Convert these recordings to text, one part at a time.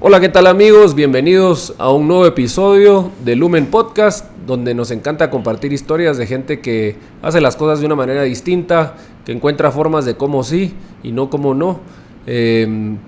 Hola, ¿qué tal amigos? Bienvenidos a un nuevo episodio de Lumen Podcast, donde nos encanta compartir historias de gente que hace las cosas de una manera distinta, que encuentra formas de cómo sí y no cómo no,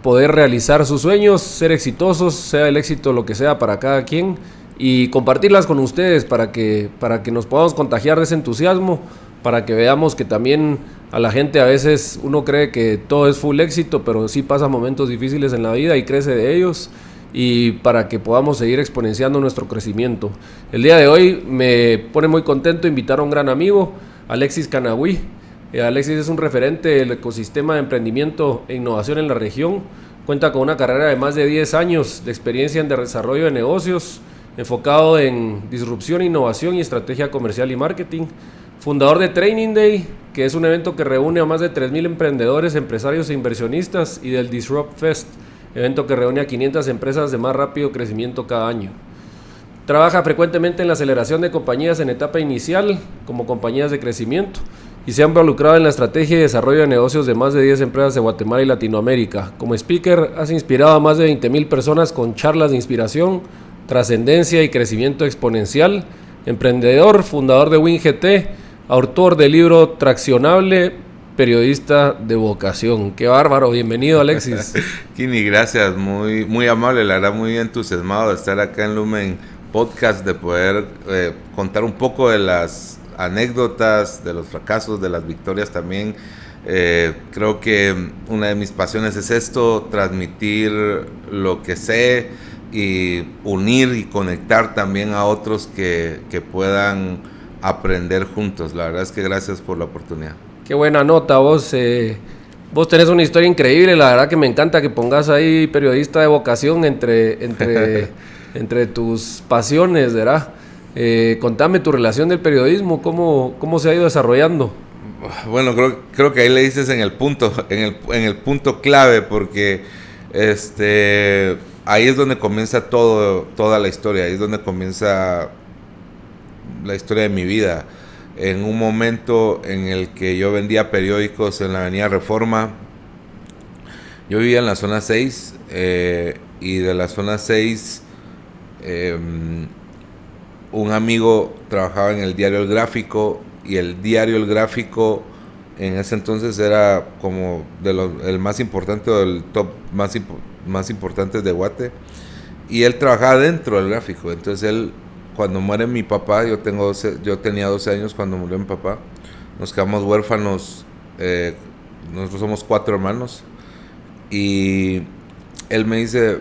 poder realizar sus sueños, ser exitosos, sea el éxito lo que sea para cada quien, y compartirlas con ustedes para que nos podamos contagiar de ese entusiasmo, para que veamos que también a la gente a veces uno cree que todo es full éxito, pero sí pasa momentos difíciles en la vida y crece de ellos, y para que podamos seguir exponenciando nuestro crecimiento. El día de hoy me pone muy contento invitar a un gran amigo, Alexis Canagüí. Alexis es un referente del ecosistema de emprendimiento e innovación en la región. Cuenta con una carrera de más de 10 años de experiencia en desarrollo de negocios, enfocado en disrupción, innovación y estrategia comercial y marketing. Fundador de Training Day, que es un evento que reúne a más de 3,000 emprendedores, empresarios e inversionistas, y del Disrupt Fest, evento que reúne a 500 empresas de más rápido crecimiento cada año. Trabaja frecuentemente en la aceleración de compañías en etapa inicial, como compañías de crecimiento, y se ha involucrado en la estrategia y desarrollo de negocios de más de 10 empresas de Guatemala y Latinoamérica. Como speaker, has inspirado a más de 20,000 personas con charlas de inspiración, trascendencia y crecimiento exponencial. Emprendedor, fundador de WinGT, autor del libro Traccionable, periodista de vocación. ¡Qué bárbaro! Bienvenido, Alexis. Kini, gracias. Muy amable, la verdad, muy entusiasmado de estar acá en Lumen Podcast, de poder contar un poco de las anécdotas, de los fracasos, de las victorias también. Creo que una de mis pasiones es esto, transmitir lo que sé y unir y conectar también a otros que puedan aprender juntos. La verdad es que gracias por la oportunidad. Qué buena nota, vos tenés una historia increíble. La verdad que me encanta que pongas ahí periodista de vocación entre tus pasiones, ¿verdad? Contame tu relación del periodismo, cómo se ha ido desarrollando. Bueno, creo que ahí le dices en el punto clave, porque ahí es donde comienza toda la historia. Ahí es donde comienza la historia de mi vida. En un momento en el que yo vendía periódicos en la avenida Reforma, yo vivía en la zona 6, y de la zona 6 un amigo trabajaba en el diario El Gráfico, y el diario El Gráfico en ese entonces era como el más importante, o el top más importante de Guate, y él trabajaba dentro del Gráfico. Entonces cuando muere mi papá, yo tenía 12 años cuando murió mi papá, nos quedamos huérfanos. Nosotros somos 4 hermanos, y él me dice: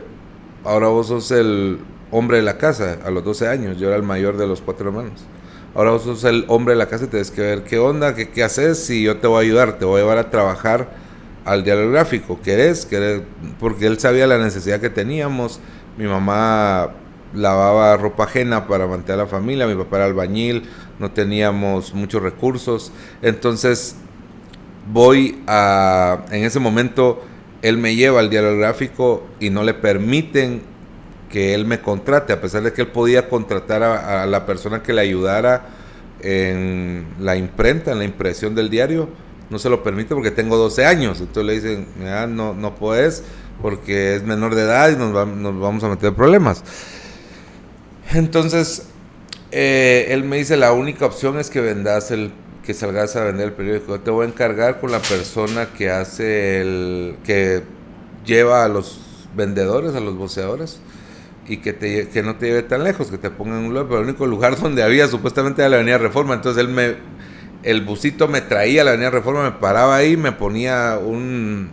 ahora vos sos el hombre de la casa. A los 12 años, yo era el mayor de los 4 hermanos. Ahora vos sos el hombre de la casa y tienes que ver qué onda, qué haces, y yo te voy a ayudar, te voy a llevar a trabajar al diario Gráfico. ¿Querés? Porque él sabía la necesidad que teníamos. Mi mamá lavaba ropa ajena para mantener a la familia, mi papá era albañil, no teníamos muchos recursos. Entonces en ese momento él me lleva al diario Gráfico y no le permiten que él me contrate, a pesar de que él podía contratar a la persona que le ayudara en la imprenta, en la impresión del diario. No se lo permite porque tengo 12 años. Entonces le dicen: no puedes, porque es menor de edad y nos vamos a meter en problemas. Entonces él me dice: la única opción es que salgas a vender el periódico. Yo te voy a encargar con la persona que lleva a los vendedores, a los voceadores, y que no te lleve tan lejos, que te ponga en un lugar. Pero el único lugar donde había supuestamente era la avenida Reforma. Entonces el busito me traía a la avenida Reforma, me paraba ahí, me ponía un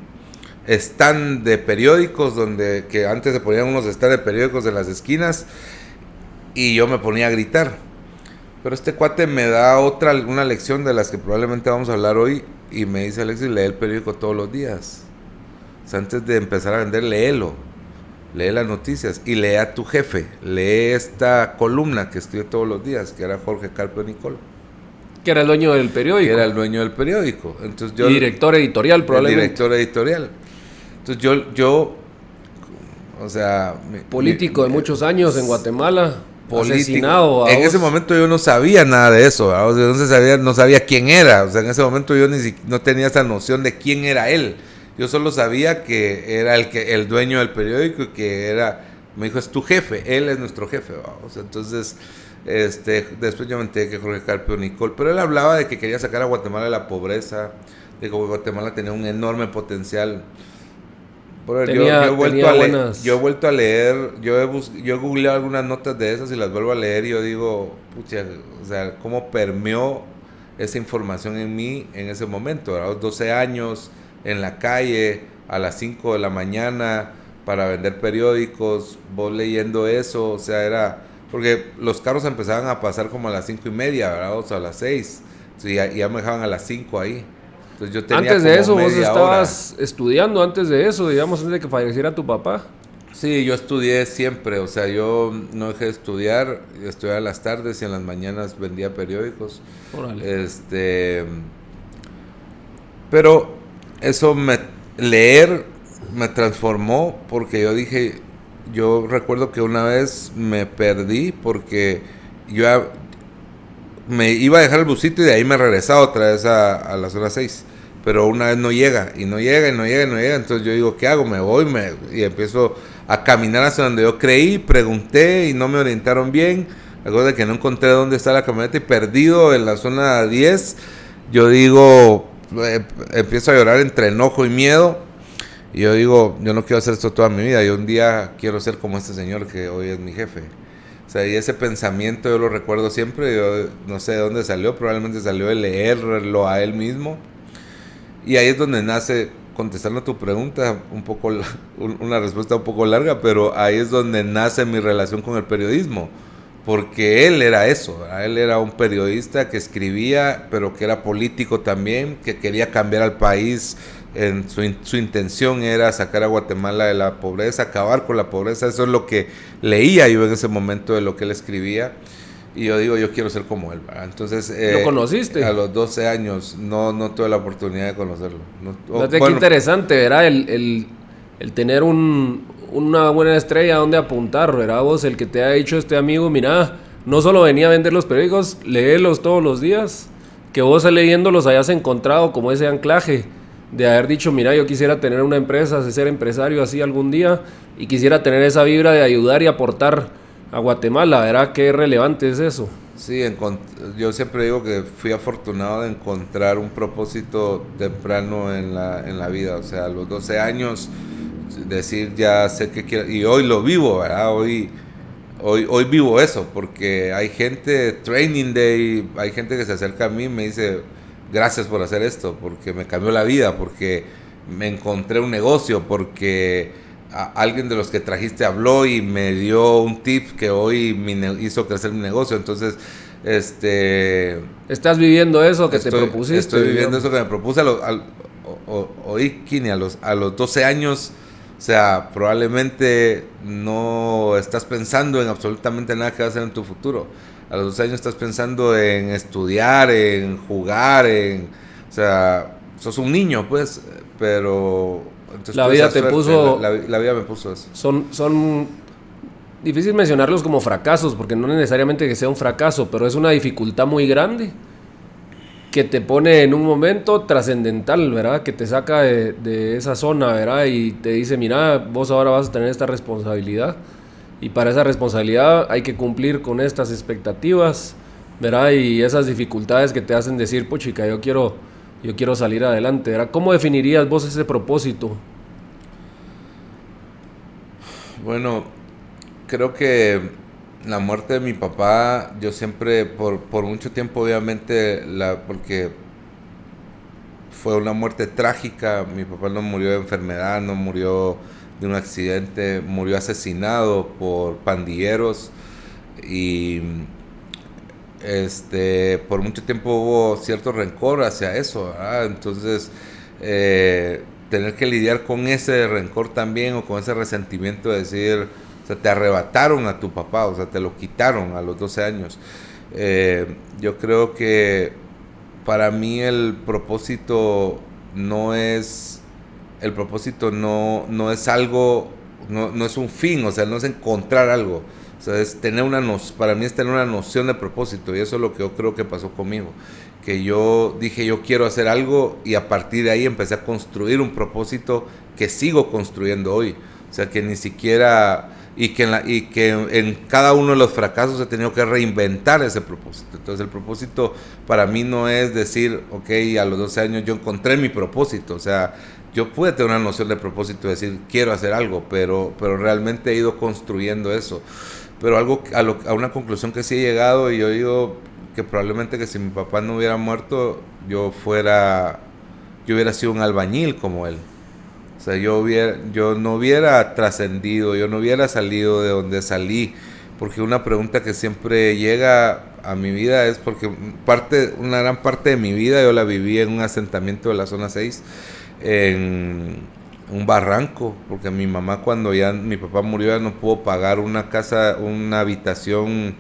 stand de periódicos, que antes se ponían unos stands de periódicos en las esquinas, y yo me ponía a gritar. Pero este cuate me da una lección de las que probablemente vamos a hablar hoy, y me dice: Alexis, lee el periódico todos los días. O sea, antes de empezar a vender, léelo. Lee las noticias y lee a tu jefe. Lee esta columna que escribe todos los días, que era Jorge Carpio Nicol. Que era el dueño del periódico. Entonces y director editorial, probablemente. Director editorial. Entonces yo o sea... político de muchos años en Guatemala. Asesinado. En ese momento yo no sabía nada de eso. O sea, no sabía quién era. O sea, en ese momento yo no tenía esa noción de quién era él. Yo solo sabía que era el dueño del periódico y que me dijo, es tu jefe, él es nuestro jefe, vamos. Entonces, después yo me enteré que Jorge Carpio Nicol, pero él hablaba de que quería sacar a Guatemala de la pobreza, de que Guatemala tenía un enorme potencial. Yo he vuelto a leer, yo he googleado algunas notas de esas y las vuelvo a leer y yo digo, pucha, o sea, cómo permeó esa información en mí en ese momento, a los 12 años, en la calle, a las 5 de la mañana, para vender periódicos, vos leyendo eso, o sea, porque los carros empezaban a pasar como a las 5:30, ¿verdad? O sea, a las 6, y ya me dejaban a las 5 ahí. Entonces yo tenía antes de eso, vos estabas estudiando, antes de eso, digamos, antes de que falleciera tu papá. Sí, yo estudié siempre, o sea, yo no dejé de estudiar en las tardes y en las mañanas vendía periódicos. Órale. Pero eso leer me transformó porque yo recuerdo que una vez me perdí porque me iba a dejar el busito y de ahí me regresaba otra vez a la zona 6. Pero una vez no llega, entonces yo digo, ¿qué hago? Me voy y empiezo a caminar hacia donde yo creí, pregunté y no me orientaron bien. Recuerdo que no encontré dónde está la camioneta y perdido en la zona 10, yo digo, empiezo a llorar entre enojo y miedo. Y yo digo, yo no quiero hacer esto toda mi vida, yo un día quiero ser como este señor que hoy es mi jefe. O sea, y ese pensamiento yo lo recuerdo siempre, yo no sé de dónde salió, probablemente salió de leerlo a él mismo. Y ahí es donde nace, contestando a tu pregunta, una respuesta un poco larga, pero ahí es donde nace mi relación con el periodismo. Porque él era eso, ¿verdad? Él era un periodista que escribía, pero que era político también, que quería cambiar al país. Su intención era sacar a Guatemala de la pobreza, acabar con la pobreza. Eso es lo que leía yo en ese momento de lo que él escribía. Y yo digo, yo quiero ser como él, ¿verdad? Entonces, ¿lo conociste? A los 12 años no tuve la oportunidad de conocerlo. Fíjate qué interesante, ¿verdad? El tener una buena estrella donde apuntar, ¿verdad? Vos, el que te ha dicho este amigo, mira, no solo venía a vender los periódicos, léelos todos los días, que vos leyéndolos hayas encontrado como ese anclaje de haber dicho, mira, yo quisiera tener una empresa, ser empresario así algún día, y quisiera tener esa vibra de ayudar y aportar a Guatemala, ¿verdad? Qué relevante es eso. Sí, yo siempre digo que fui afortunado de encontrar un propósito temprano en la vida, o sea, a los 12 años, decir ya sé que quiero, y hoy lo vivo, ¿verdad? Hoy vivo eso, porque hay gente, Training Day, hay gente que se acerca a mí y me dice, gracias por hacer esto, porque me cambió la vida, porque me encontré un negocio, porque alguien de los que trajiste habló y me dio un tip que hoy hizo crecer mi negocio. Entonces, ¿estás viviendo eso que te propusiste? Estoy viviendo eso que me propuse hoy, Kini, a los 12 años. O sea, probablemente no estás pensando en absolutamente nada que vas a hacer en tu futuro. A los 12 años estás pensando en estudiar, en jugar, o sea, sos un niño, pues, pero entonces la vida te puso... La vida me puso eso. Son difícil mencionarlos como fracasos, porque no necesariamente que sea un fracaso, pero es una dificultad muy grande que te pone en un momento trascendental, ¿verdad? Que te saca de esa zona, ¿verdad? Y te dice, mira, vos ahora vas a tener esta responsabilidad, y para esa responsabilidad hay que cumplir con estas expectativas, ¿verdad? Y esas dificultades que te hacen decir, puchica, yo quiero salir adelante, ¿verdad? ¿Cómo definirías vos ese propósito? Bueno, creo que la muerte de mi papá, yo siempre, por mucho tiempo, obviamente, porque fue una muerte trágica. Mi papá no murió de enfermedad, no murió de un accidente, murió asesinado por pandilleros. Y por mucho tiempo hubo cierto rencor hacia eso, ¿verdad? Entonces, tener que lidiar con ese rencor también, o con ese resentimiento de decir, o sea, te arrebataron a tu papá, o sea, te lo quitaron a los 12 años. Yo creo que para mí el propósito no es algo, no es un fin, o sea, no es encontrar algo. O sea, para mí es tener una noción de propósito, y eso es lo que yo creo que pasó conmigo. Que yo dije, yo quiero hacer algo, y a partir de ahí empecé a construir un propósito que sigo construyendo hoy. O sea, que ni siquiera... Y que en cada uno de los fracasos he tenido que reinventar ese propósito. Entonces el propósito para mí no es decir, ok, a los 12 años yo encontré mi propósito. O sea, yo pude tener una noción de propósito, de decir, quiero hacer algo, pero realmente he ido construyendo eso. Pero a una conclusión que sí he llegado, y yo digo que probablemente que si mi papá no hubiera muerto, yo hubiera sido un albañil como él. O sea, yo no hubiera trascendido, yo no hubiera salido de donde salí, porque una pregunta que siempre llega a mi vida es porque una gran parte de mi vida yo la viví en un asentamiento de la zona 6, en un barranco, porque mi mamá, cuando ya mi papá murió, ya no pudo pagar una habitación,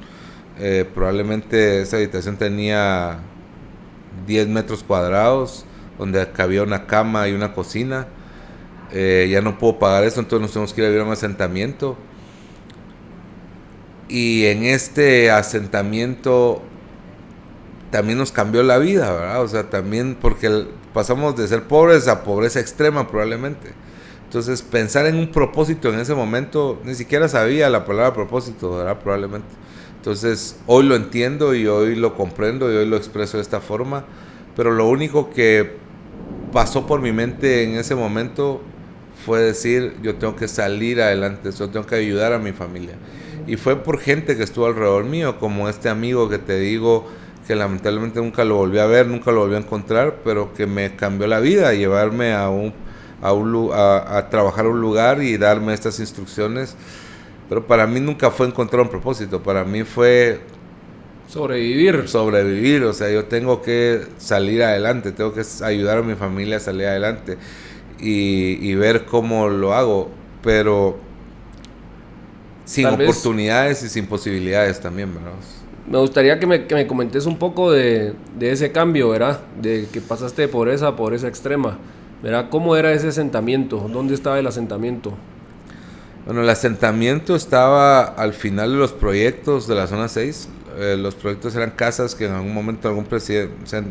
probablemente esa habitación tenía 10 metros cuadrados, donde cabía una cama y una cocina. Ya no puedo pagar eso, entonces nos tenemos que ir a vivir a un asentamiento. Y en este asentamiento también nos cambió la vida, ¿verdad? O sea, también porque pasamos de ser pobres a pobreza extrema probablemente. Entonces, pensar en un propósito en ese momento, ni siquiera sabía la palabra propósito, ¿verdad? Probablemente. Entonces, hoy lo entiendo y hoy lo comprendo y hoy lo expreso de esta forma, pero lo único que pasó por mi mente en ese momento fue decir, yo tengo que salir adelante, yo tengo que ayudar a mi familia. Y fue por gente que estuvo alrededor mío, como este amigo que te digo, que lamentablemente nunca lo volví a ver, nunca lo volví a encontrar, pero que me cambió la vida, llevarme a trabajar a un lugar y darme estas instrucciones. Pero para mí nunca fue encontrar un propósito, para mí fue sobrevivir. O sea, yo tengo que salir adelante, tengo que ayudar a mi familia a salir adelante y ver cómo lo hago, pero sin oportunidades y sin posibilidades también, ¿verdad? Me gustaría que me comentes un poco de ese cambio, ¿verdad? De que pasaste de pobreza a pobreza extrema, ¿verdad? ¿Cómo era ese asentamiento? ¿Dónde estaba el asentamiento? Bueno, el asentamiento estaba al final de los proyectos de la zona 6. Los proyectos eran casas que en algún momento algún presidente, o sea,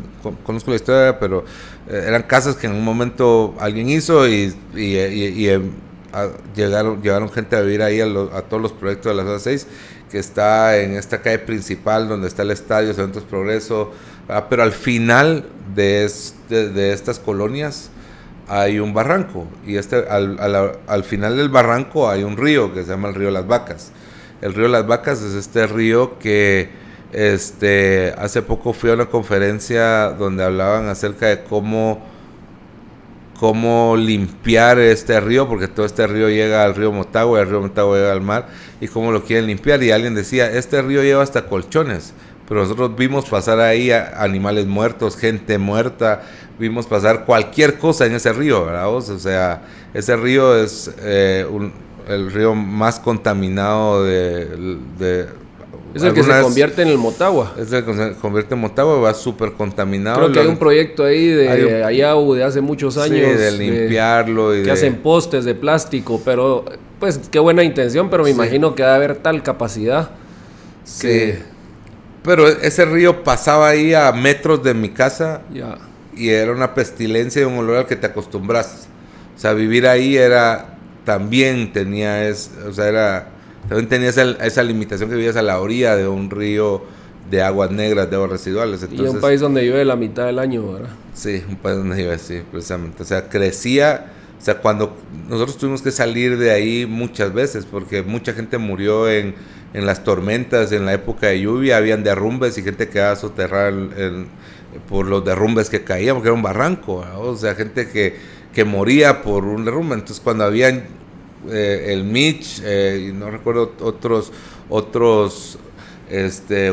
conozco la historia, pero eran casas que en un momento alguien hizo y llegaron gente a vivir ahí a todos los proyectos de la zona 6, que está en esta calle principal donde está el estadio Eventos Progreso, pero al final de estas colonias hay un barranco, y al final del barranco hay un río que se llama el río Las Vacas. El río Las Vacas es este río que hace poco fui a una conferencia donde hablaban acerca de cómo limpiar este río, porque todo este río llega al río Motagua y el río Motagua llega al mar, y cómo lo quieren limpiar. Y alguien decía, este río lleva hasta colchones, pero nosotros vimos pasar ahí animales muertos, gente muerta, vimos pasar cualquier cosa en ese río, ¿verdad? O sea, ese río es el río más contaminado es el que se convierte en el Motagua. Es el que se convierte en Motagua, va súper contaminado. Creo que hay un proyecto ahí de Ayahu de hace muchos años. Sí, de limpiarlo. Que hacen postes de plástico, pero pues qué buena intención, pero me imagino que debe haber tal capacidad. Sí, pero ese río pasaba ahí a metros de mi casa. Ya. Y era una pestilencia y un olor al que te acostumbras. O sea, vivir ahí también tenía esa limitación, que vivías a la orilla de un río de aguas negras, de aguas residuales. Entonces, y un país donde llueve la mitad del año, ¿verdad? Sí, un país donde llueve, sí, precisamente. O sea, crecía, o sea, cuando nosotros tuvimos que salir de ahí muchas veces, porque mucha gente murió en las tormentas, en la época de lluvia, habían derrumbes y gente quedaba soterrada por los derrumbes que caían, porque era un barranco, ¿verdad? O sea, gente que moría por un derrumbe. Entonces, cuando habían el Mitch, y no recuerdo otros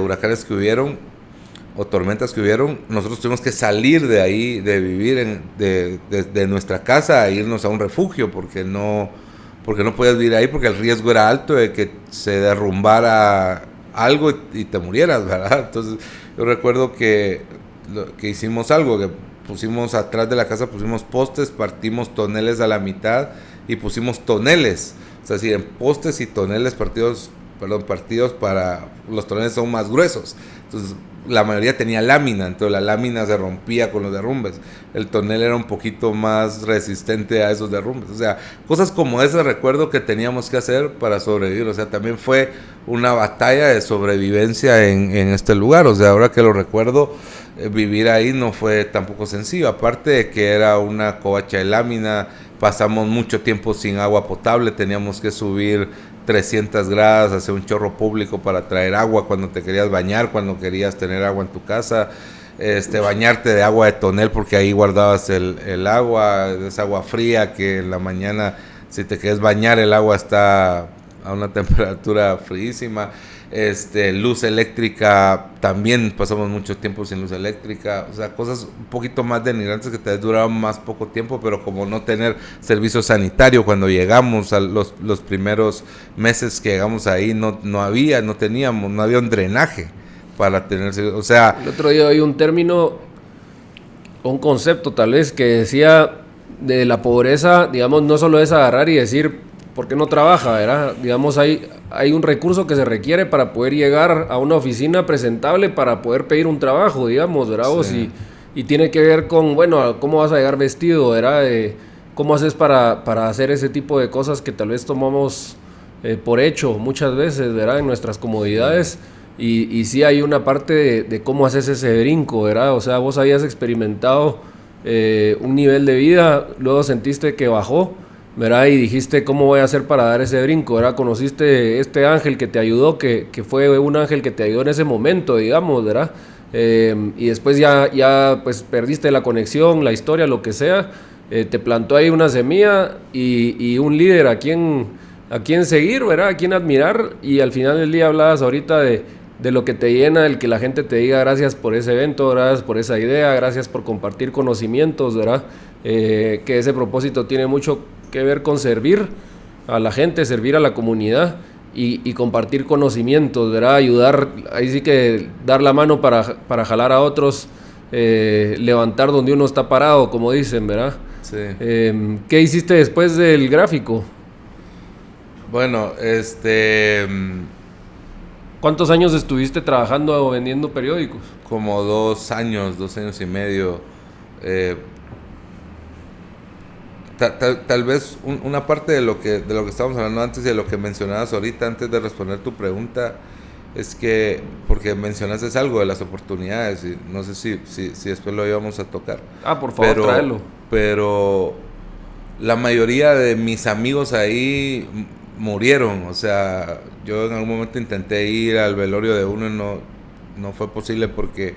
huracanes que hubieron o tormentas que hubieron, nosotros tuvimos que salir de ahí, de vivir de nuestra casa a irnos a un refugio, porque no podías vivir ahí, porque el riesgo era alto de que se derrumbara algo y te murieras, ¿verdad? Entonces yo recuerdo que hicimos algo, que pusimos atrás de la casa, pusimos postes, partimos toneles a la mitad y pusimos toneles, o sea, sí, en postes y toneles partidos partidos para... Los toneles son más gruesos. Entonces, la mayoría tenía lámina, entonces la lámina se rompía con los derrumbes. El tonel era un poquito más resistente a esos derrumbes. O sea, cosas como esas recuerdo que teníamos que hacer para sobrevivir. O sea, también fue una batalla de sobrevivencia en este lugar. O sea, ahora que lo recuerdo, vivir ahí no fue tampoco sencillo. Aparte de que era una covacha de lámina, pasamos mucho tiempo sin agua potable, teníamos que subir 300 gradas, hacer un chorro público para traer agua cuando te querías bañar, cuando querías tener agua en tu casa, bañarte de agua de tonel porque ahí guardabas el agua, es agua fría que en la mañana si te quieres bañar el agua está a una temperatura fríísima. Luz eléctrica, también pasamos mucho tiempo sin luz eléctrica, o sea, cosas un poquito más denigrantes que te duraban más poco tiempo, pero como no tener servicio sanitario cuando llegamos a los primeros meses que llegamos ahí, no había un drenaje para tener, o sea... El otro día oí un término, un concepto tal vez, que decía de la pobreza, digamos, no solo es agarrar y decir ¿por qué no trabaja, verdad? Digamos, hay un recurso que se requiere para poder llegar a una oficina presentable para poder pedir un trabajo, digamos, ¿verdad? Sí. Y tiene que ver con, bueno, cómo vas a llegar vestido, ¿verdad? Cómo haces para hacer ese tipo de cosas que tal vez tomamos por hecho muchas veces, ¿verdad? En nuestras comodidades. Y sí hay una parte de cómo haces ese brinco, ¿verdad? O sea, vos habías experimentado un nivel de vida, luego sentiste que bajó, ¿verdad? Y dijiste, ¿cómo voy a hacer para dar ese brinco? ¿Verdad? Conociste este ángel que te ayudó, que fue un ángel que te ayudó en ese momento, digamos, ¿verdad? Y después ya pues perdiste la conexión, la historia, lo que sea. Te plantó ahí una semilla y un líder a quien seguir, ¿verdad? A quien admirar. Y al final del día hablabas ahorita de lo que te llena, el que la gente te diga gracias por ese evento, gracias por esa idea, gracias por compartir conocimientos, ¿verdad? Que ese propósito tiene mucho que ver con servir a la gente, servir a la comunidad y compartir conocimientos, ¿verdad? Ayudar, ahí sí que dar la mano para jalar a otros, levantar donde uno está parado, como dicen, ¿verdad? Sí. ¿Qué hiciste después del gráfico? Bueno, ¿Cuántos años estuviste trabajando o vendiendo periódicos? Como 2 años y medio. Tal vez una parte de lo que estábamos hablando antes y de lo que mencionabas ahorita antes de responder tu pregunta es que, porque mencionaste algo de las oportunidades y no sé si después lo íbamos a tocar. Por favor, tráelo. Pero la mayoría de mis amigos ahí murieron, o sea, yo en algún momento intenté ir al velorio de uno y no fue posible porque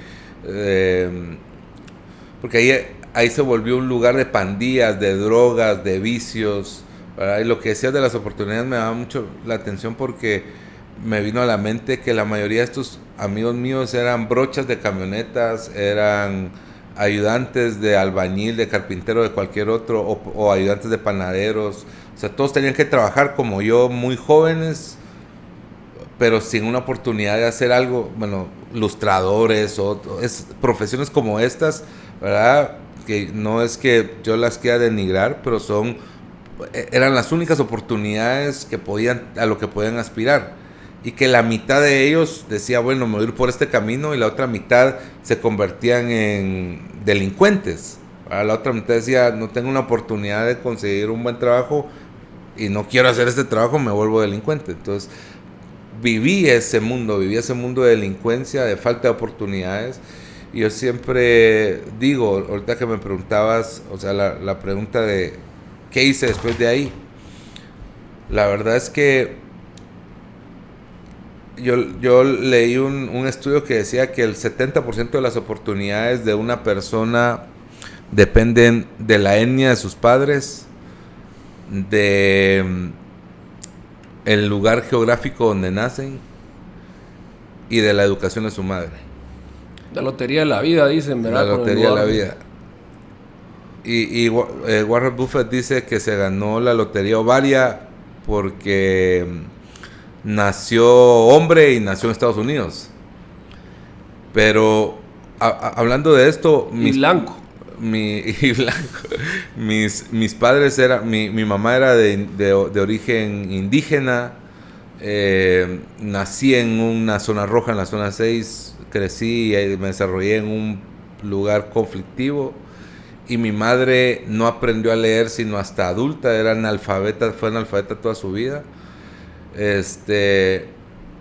ahí se volvió un lugar de pandillas, de drogas, de vicios, ¿verdad? Y lo que decías de las oportunidades me daba mucho la atención porque me vino a la mente que la mayoría de estos amigos míos eran brochas de camionetas, eran ayudantes de albañil, de carpintero, de cualquier otro, o ayudantes de panaderos. O sea, todos tenían que trabajar como yo, muy jóvenes, pero sin una oportunidad de hacer algo, bueno, lustradores, profesiones como estas, ¿verdad? Que no es que yo las quiera denigrar, pero eran las únicas oportunidades a lo que podían aspirar. Y que la mitad de ellos decía, bueno, me voy a ir por este camino, y la otra mitad se convertían en delincuentes. La otra mitad decía, no tengo una oportunidad de conseguir un buen trabajo y no quiero hacer este trabajo, me vuelvo delincuente. Entonces, viví ese mundo de delincuencia, de falta de oportunidades. Y yo siempre digo, ahorita que me preguntabas, o sea, la pregunta de ¿qué hice después de ahí? La verdad es que yo leí un estudio que decía que el 70% de las oportunidades de una persona dependen de la etnia de sus padres, de el lugar geográfico donde nacen y de la educación de su madre. La lotería de la vida, dicen, ¿verdad? La lotería de la vida. Y Warren Buffett dice que se ganó la lotería ovaria porque nació hombre y nació en Estados Unidos. Pero hablando de esto, blanco. Mis padres mi mamá era de origen indígena, Nací en una zona roja, en la zona 6, crecí y me desarrollé en un lugar conflictivo. Y mi madre no aprendió a leer sino hasta adulta, fue analfabeta toda su vida.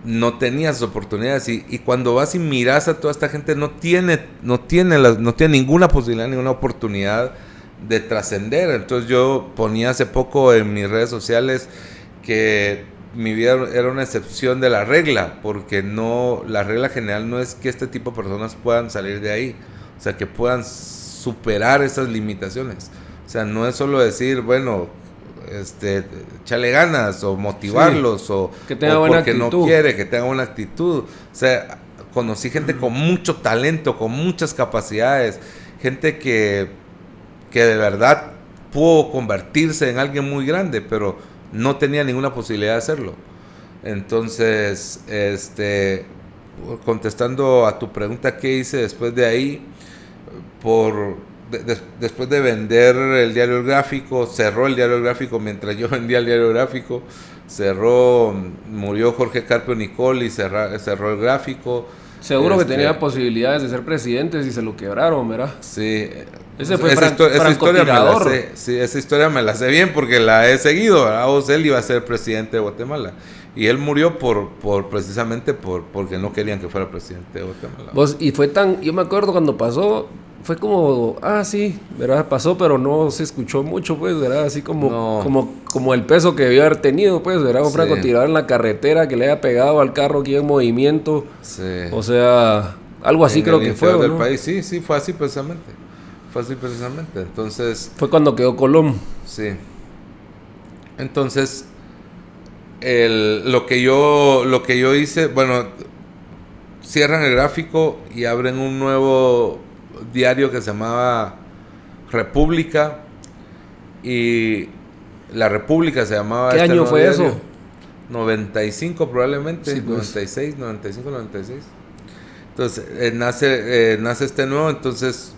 No tenía esas oportunidades y cuando vas y miras a toda esta gente no tiene ninguna posibilidad, ninguna oportunidad de trascender. Entonces yo ponía hace poco en mis redes sociales que mi vida era una excepción de la regla, porque la regla general no es que este tipo de personas puedan salir de ahí, o sea, que puedan superar esas limitaciones. O sea, no es solo decir, bueno, echarle ganas o motivarlos, sí, o que tenga buena porque actitud. No quiere, que tenga buena actitud. O sea, conocí gente con mucho talento, con muchas capacidades, gente que de verdad pudo convertirse en alguien muy grande, pero no tenía ninguna posibilidad de hacerlo. Entonces, contestando a tu pregunta, ¿qué hice después de ahí? Después de vender el diario gráfico, cerró el diario gráfico mientras yo vendía el diario gráfico, murió Jorge Carpio Nicol y cerró el gráfico. Seguro que tenía posibilidades de ser presidente si se lo quebraron, ¿verdad? Sí. Ese fue esa historia me la sé. Sí, esa historia me la sé bien porque la he seguido, ¿verdad? Él iba a ser presidente de Guatemala. Y él murió precisamente porque no querían que fuera presidente de Guatemala. Yo me acuerdo cuando pasó, fue como, sí, ¿verdad? Pasó, pero no se escuchó mucho, pues, ¿verdad? Así como el peso que debió haber tenido, pues, ¿verdad? Un francotirador en la carretera que le haya pegado al carro aquí en movimiento. Sí. O sea, algo así creo que fue, del ¿no? país. Sí, fue así precisamente. Entonces, fue cuando quedó Colón. Sí. Entonces, lo que yo hice, bueno, cierran el gráfico y abren un nuevo diario que se llamaba República, y la República se llamaba. ¿Qué año fue diario? Eso? 95 probablemente, sí, pues. 95, 96. Entonces, nace este nuevo, entonces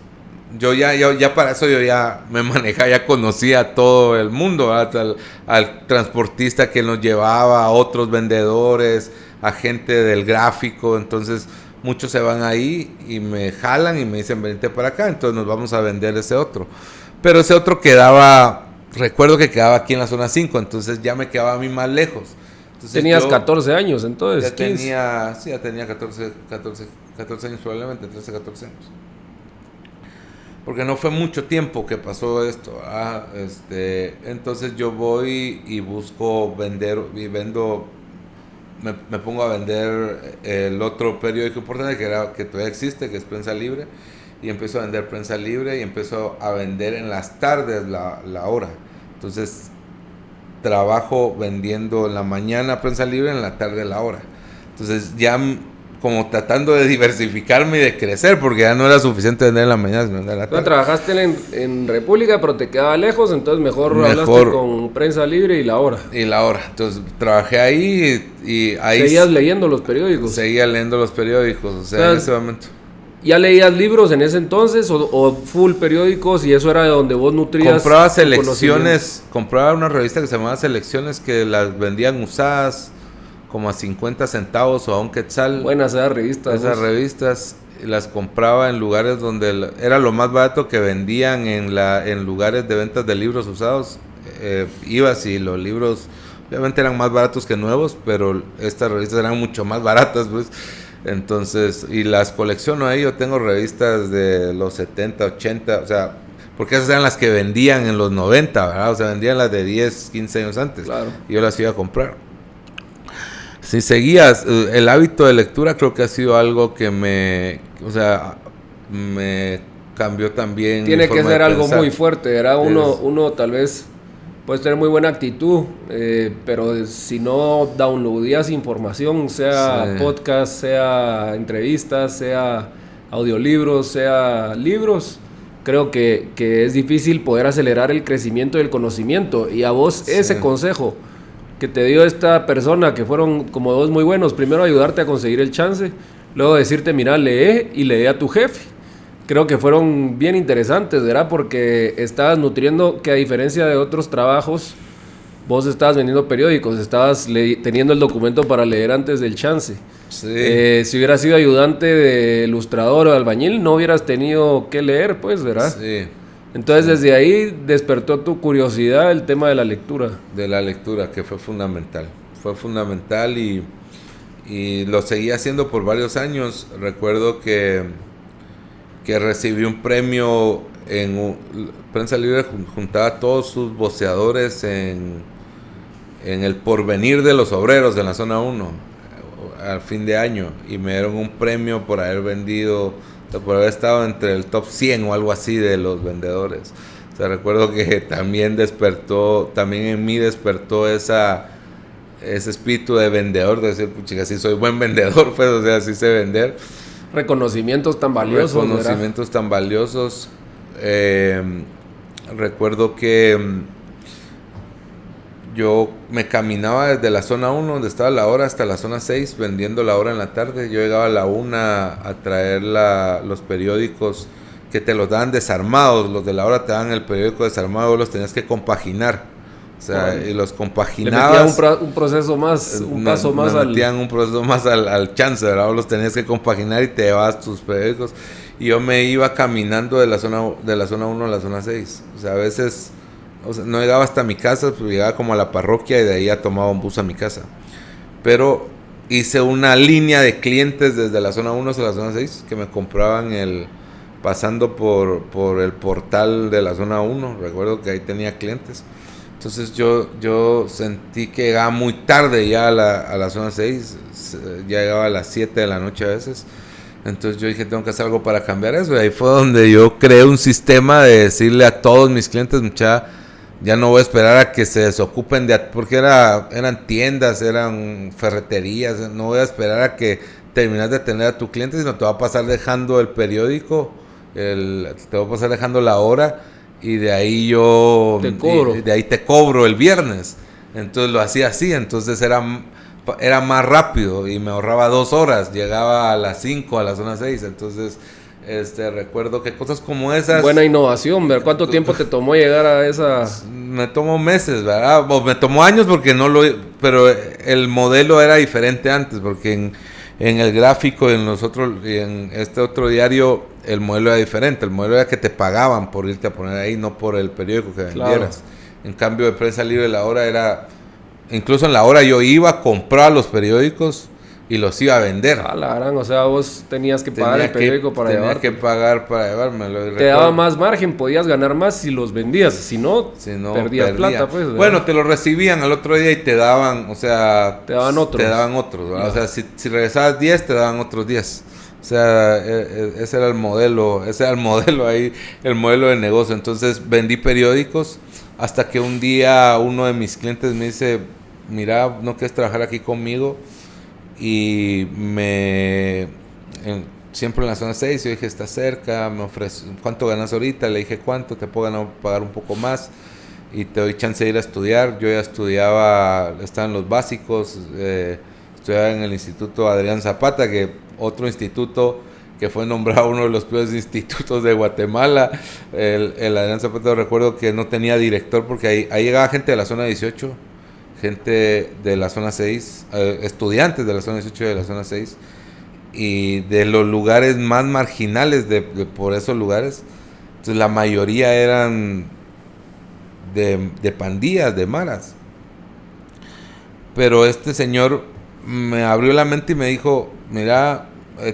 yo ya para eso yo ya me manejaba, ya conocía a todo el mundo, al transportista que nos llevaba, a otros vendedores, a gente del gráfico. Entonces muchos se van ahí y me jalan y me dicen, venite para acá, entonces nos vamos a vender ese otro. Pero ese otro recuerdo que quedaba aquí en la zona 5, entonces ya me quedaba a mí más lejos. Entonces tenías 14 años entonces. Ya tenía 14 años probablemente, 13, 14 años. Porque no fue mucho tiempo que pasó esto. Entonces yo voy y busco vender y vendo. Me pongo a vender el otro periódico importante que todavía existe, que es Prensa Libre, y empiezo a vender Prensa Libre y empiezo a vender en las tardes la hora. Entonces trabajo vendiendo en la mañana Prensa Libre, en la tarde la hora. Entonces ya como tratando de diversificarme y de crecer, porque ya no era suficiente vender en la mañana, sino vender en la tarde. Trabajaste en República, pero te quedaba lejos, entonces mejor hablaste con Prensa Libre y La Hora. Entonces trabajé ahí y ahí... ¿Seguías leyendo los periódicos? Seguía leyendo los periódicos, o sea, en ese momento. ¿Ya leías libros en ese entonces o full periódicos y eso era de donde vos nutrías? Compraba Selecciones, compraba una revista que se llamaba Selecciones, que las vendían usadas como a 50 centavos o a un quetzal. Buenas esas revistas. Esas revistas las compraba en lugares donde era lo más barato que vendían en lugares de ventas de libros usados. Ibas y los libros obviamente eran más baratos que nuevos, pero estas revistas eran mucho más baratas, pues. Entonces, y las colecciono ahí. Yo tengo revistas de los 70, 80, o sea, porque esas eran las que vendían en los 90, ¿verdad? O sea, vendían las de 10, 15 años antes. Claro. Y yo las iba a comprar. Si seguías, el hábito de lectura creo que ha sido algo que me cambió también. Tiene que ser algo muy fuerte, era uno tal vez puedes tener muy buena actitud, pero si no downloadías información, sea podcast, sea entrevistas, sea audiolibros, sea libros, creo que es difícil poder acelerar el crecimiento del conocimiento. Y a vos ese consejo que te dio esta persona, que fueron como dos muy buenos, primero ayudarte a conseguir el chance, luego decirte, mira, lee a tu jefe. Creo que fueron bien interesantes, ¿verdad? Porque estabas nutriendo, que a diferencia de otros trabajos, vos estabas vendiendo periódicos, estabas teniendo el documento para leer antes del chance. Sí. Si hubieras sido ayudante de ilustrador o albañil, no hubieras tenido que leer, pues, ¿verdad? Sí. Entonces, desde ahí despertó tu curiosidad el tema de la lectura. De la lectura, que fue fundamental. Fue fundamental y lo seguí haciendo por varios años. Recuerdo que recibí un premio en Prensa Libre, juntaba a todos sus voceadores en el porvenir de los obreros de la zona 1 al fin de año, y me dieron un premio por haber vendido, por haber estado entre el top 100 o algo así de los vendedores. O sea, recuerdo que también en mí despertó ese espíritu de vendedor, de decir, puchica, sí soy buen vendedor, pues, o sea, sí sé vender. Reconocimientos tan valiosos. Recuerdo que yo me caminaba desde la zona 1, donde estaba la hora, hasta la zona 6, vendiendo la hora en la tarde. Yo llegaba a la 1 a traer los periódicos que te los daban desarmados. Los de la hora te daban el periódico desarmado, los tenías que compaginar. O sea, y los compaginabas. Le metían un proceso más, un paso más al... metían un proceso más al chance, ¿verdad? Los tenías que compaginar y te llevabas tus periódicos. Y yo me iba caminando de la zona 1 a la zona 6. O sea, a veces, no llegaba hasta mi casa, pues llegaba como a la parroquia y de ahí ya tomaba un bus a mi casa. Pero hice una línea de clientes desde la zona 1 hasta la zona 6 que me compraban pasando por el portal de la zona 1. Recuerdo que ahí tenía clientes. Entonces yo sentí que llegaba muy tarde ya a la zona 6, ya llegaba a las 7 de la noche a veces. Entonces yo dije, tengo que hacer algo para cambiar eso. Y ahí fue donde yo creé un sistema de decirle a todos mis clientes, mucha, ya no voy a esperar a que se desocupen porque eran tiendas, eran ferreterías. No voy a esperar a que terminas de atender a tu cliente, sino te va a pasar dejando el periódico, te voy a pasar dejando la hora. Y de ahí de ahí te cobro el viernes. Entonces lo hacía así. Entonces era más rápido y me ahorraba 2 horas. Llegaba a las 5 a la zona 6. Entonces recuerdo que cosas como esas. Buena innovación, ¿verdad? ¿Cuánto tiempo te tomó llegar a esa? Me tomó meses, ¿verdad? O me tomó años porque pero el modelo era diferente antes, porque en el gráfico y en este otro diario el modelo era diferente. El modelo era que te pagaban por irte a poner ahí, no por el periódico que vendieras. Claro. En cambio, de Prensa Libre, la hora era, incluso en la hora yo iba a comprar los periódicos y los iba a vender. La gran, o sea, vos tenías que pagar el periódico para llevar. Tenía que pagar para llevármelo. Te daba más margen, podías ganar más si los vendías, si no perdías plata, pues, ¿verdad? Bueno, te lo recibían al otro día y te daban, o sea... Te daban otros. ¿verdad? O sea, si regresabas 10, te daban otros 10. O sea, ese era el modelo ahí, el modelo de negocio. Entonces vendí periódicos hasta que un día uno de mis clientes me dice, mira, ¿no quieres trabajar aquí conmigo? Y siempre en la zona 6, yo dije, está cerca, me ofrece, ¿cuánto ganas ahorita? Le dije, ¿cuánto? Te puedo pagar un poco más y te doy chance de ir a estudiar. Yo ya estudiaba, estaba en los básicos, estudiaba en el Instituto Adrián Zapata, que otro instituto que fue nombrado uno de los peores institutos de Guatemala. El Adrián Zapata, recuerdo que no tenía director porque ahí llegaba gente de la zona 18, gente de la zona 6, estudiantes de la zona 18 y de la zona 6, y de los lugares más marginales por esos lugares. Entonces la mayoría eran de pandillas, de maras. Pero este señor me abrió la mente y me dijo, mira,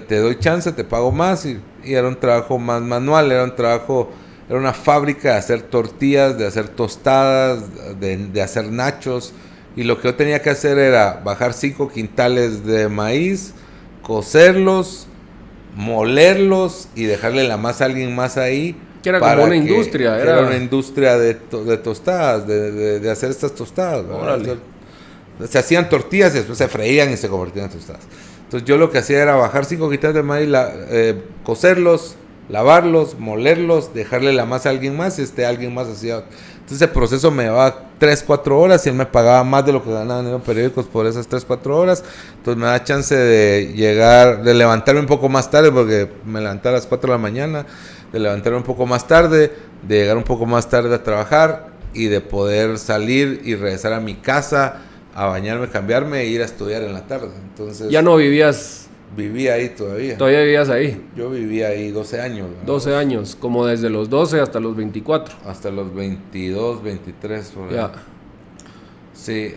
te doy chance, te pago más. Y era un trabajo más manual, era una fábrica de hacer tortillas, de hacer tostadas, de hacer nachos. Y lo que yo tenía que hacer era bajar 5 quintales de maíz, cocerlos, molerlos y dejarle la masa a alguien más ahí. Que era como una industria. Era una industria de tostadas, de hacer estas tostadas. Se hacían tortillas y después se freían y se convertían en tostadas. Entonces yo lo que hacía era bajar 5 quintales de maíz, cocerlos, lavarlos, molerlos, dejarle la masa a alguien más y alguien más hacía. Entonces el proceso me llevaba 3-4 horas y él me pagaba más de lo que ganaban en los periódicos por esas 3-4 horas. Entonces me da chance de levantarme un poco más tarde, porque me levantaba a las 4 de la mañana, de levantarme un poco más tarde, de llegar un poco más tarde a trabajar y de poder salir y regresar a mi casa, a bañarme, cambiarme e ir a estudiar en la tarde. Entonces, ¿Ya no vivías? Vivía ahí todavía. ¿Todavía vivías ahí? Yo vivía ahí 12 años. ¿verdad? 12 años, como desde los 12 hasta los 24. Hasta los 22, 23. Por Ya. ahí. Sí,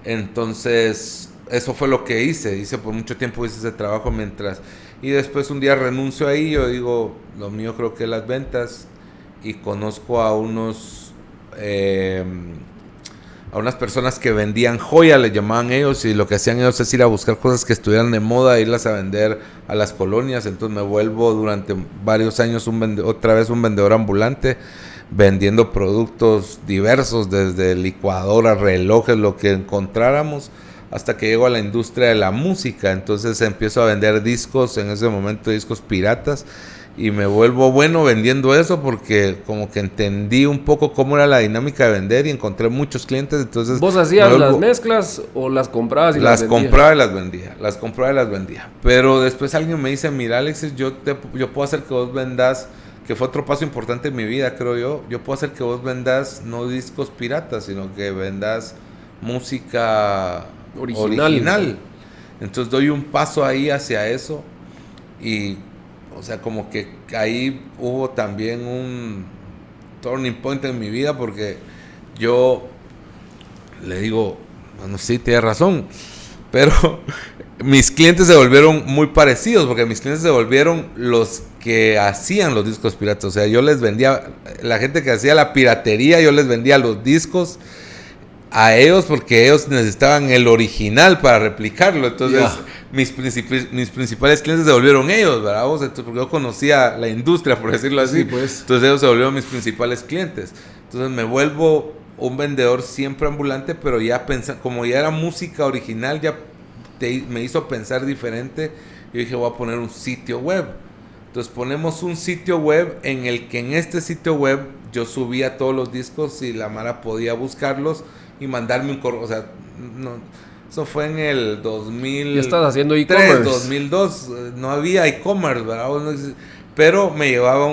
entonces, eso fue lo que hice por mucho tiempo hice ese trabajo mientras, y después un día renuncio ahí, yo digo, lo mío creo que es las ventas, y conozco a unas personas que vendían joya, le llamaban ellos, y lo que hacían ellos es ir a buscar cosas que estuvieran de moda, irlas a vender a las colonias. Entonces me vuelvo durante varios años otra vez un vendedor ambulante, vendiendo productos diversos, desde licuadoras, relojes, lo que encontráramos, hasta que llego a la industria de la música. Entonces empiezo a vender discos, en ese momento discos piratas, y me vuelvo bueno vendiendo eso porque como que entendí un poco cómo era la dinámica de vender y encontré muchos clientes. Entonces, ¿vos hacías las mezclas o las comprabas y las vendías? compraba y las vendía, las compraba y las vendía. Pero después alguien me dice, mira Alexis, yo puedo hacer que vos vendas, que fue otro paso importante en mi vida, creo yo puedo hacer que vos vendas no discos piratas, sino que vendas música original. Entonces doy un paso ahí hacia eso, y o sea, como que ahí hubo también un turning point en mi vida, porque yo le digo, bueno, sí, tienes razón, pero mis clientes se volvieron muy parecidos, porque mis clientes se volvieron los que hacían los discos piratas. O sea, yo les vendía, la gente que hacía la piratería, yo les vendía los discos a ellos porque ellos necesitaban el original para replicarlo. Entonces, mis principales clientes se volvieron ellos, ¿verdad? Entonces, porque yo conocía la industria, por decirlo así. Sí, pues. Entonces, ellos se volvieron mis principales clientes. Entonces, me vuelvo un vendedor siempre ambulante, pero ya como ya era música original, ya me hizo pensar diferente. Yo dije, voy a poner un sitio web. Entonces ponemos un sitio web en el que en este sitio web yo subía todos los discos y la mara podía buscarlos y mandarme un correo. O sea, no, eso fue en el 2000. Ya estás haciendo e-commerce. 2002, no había e-commerce, ¿verdad? Pero me llegaba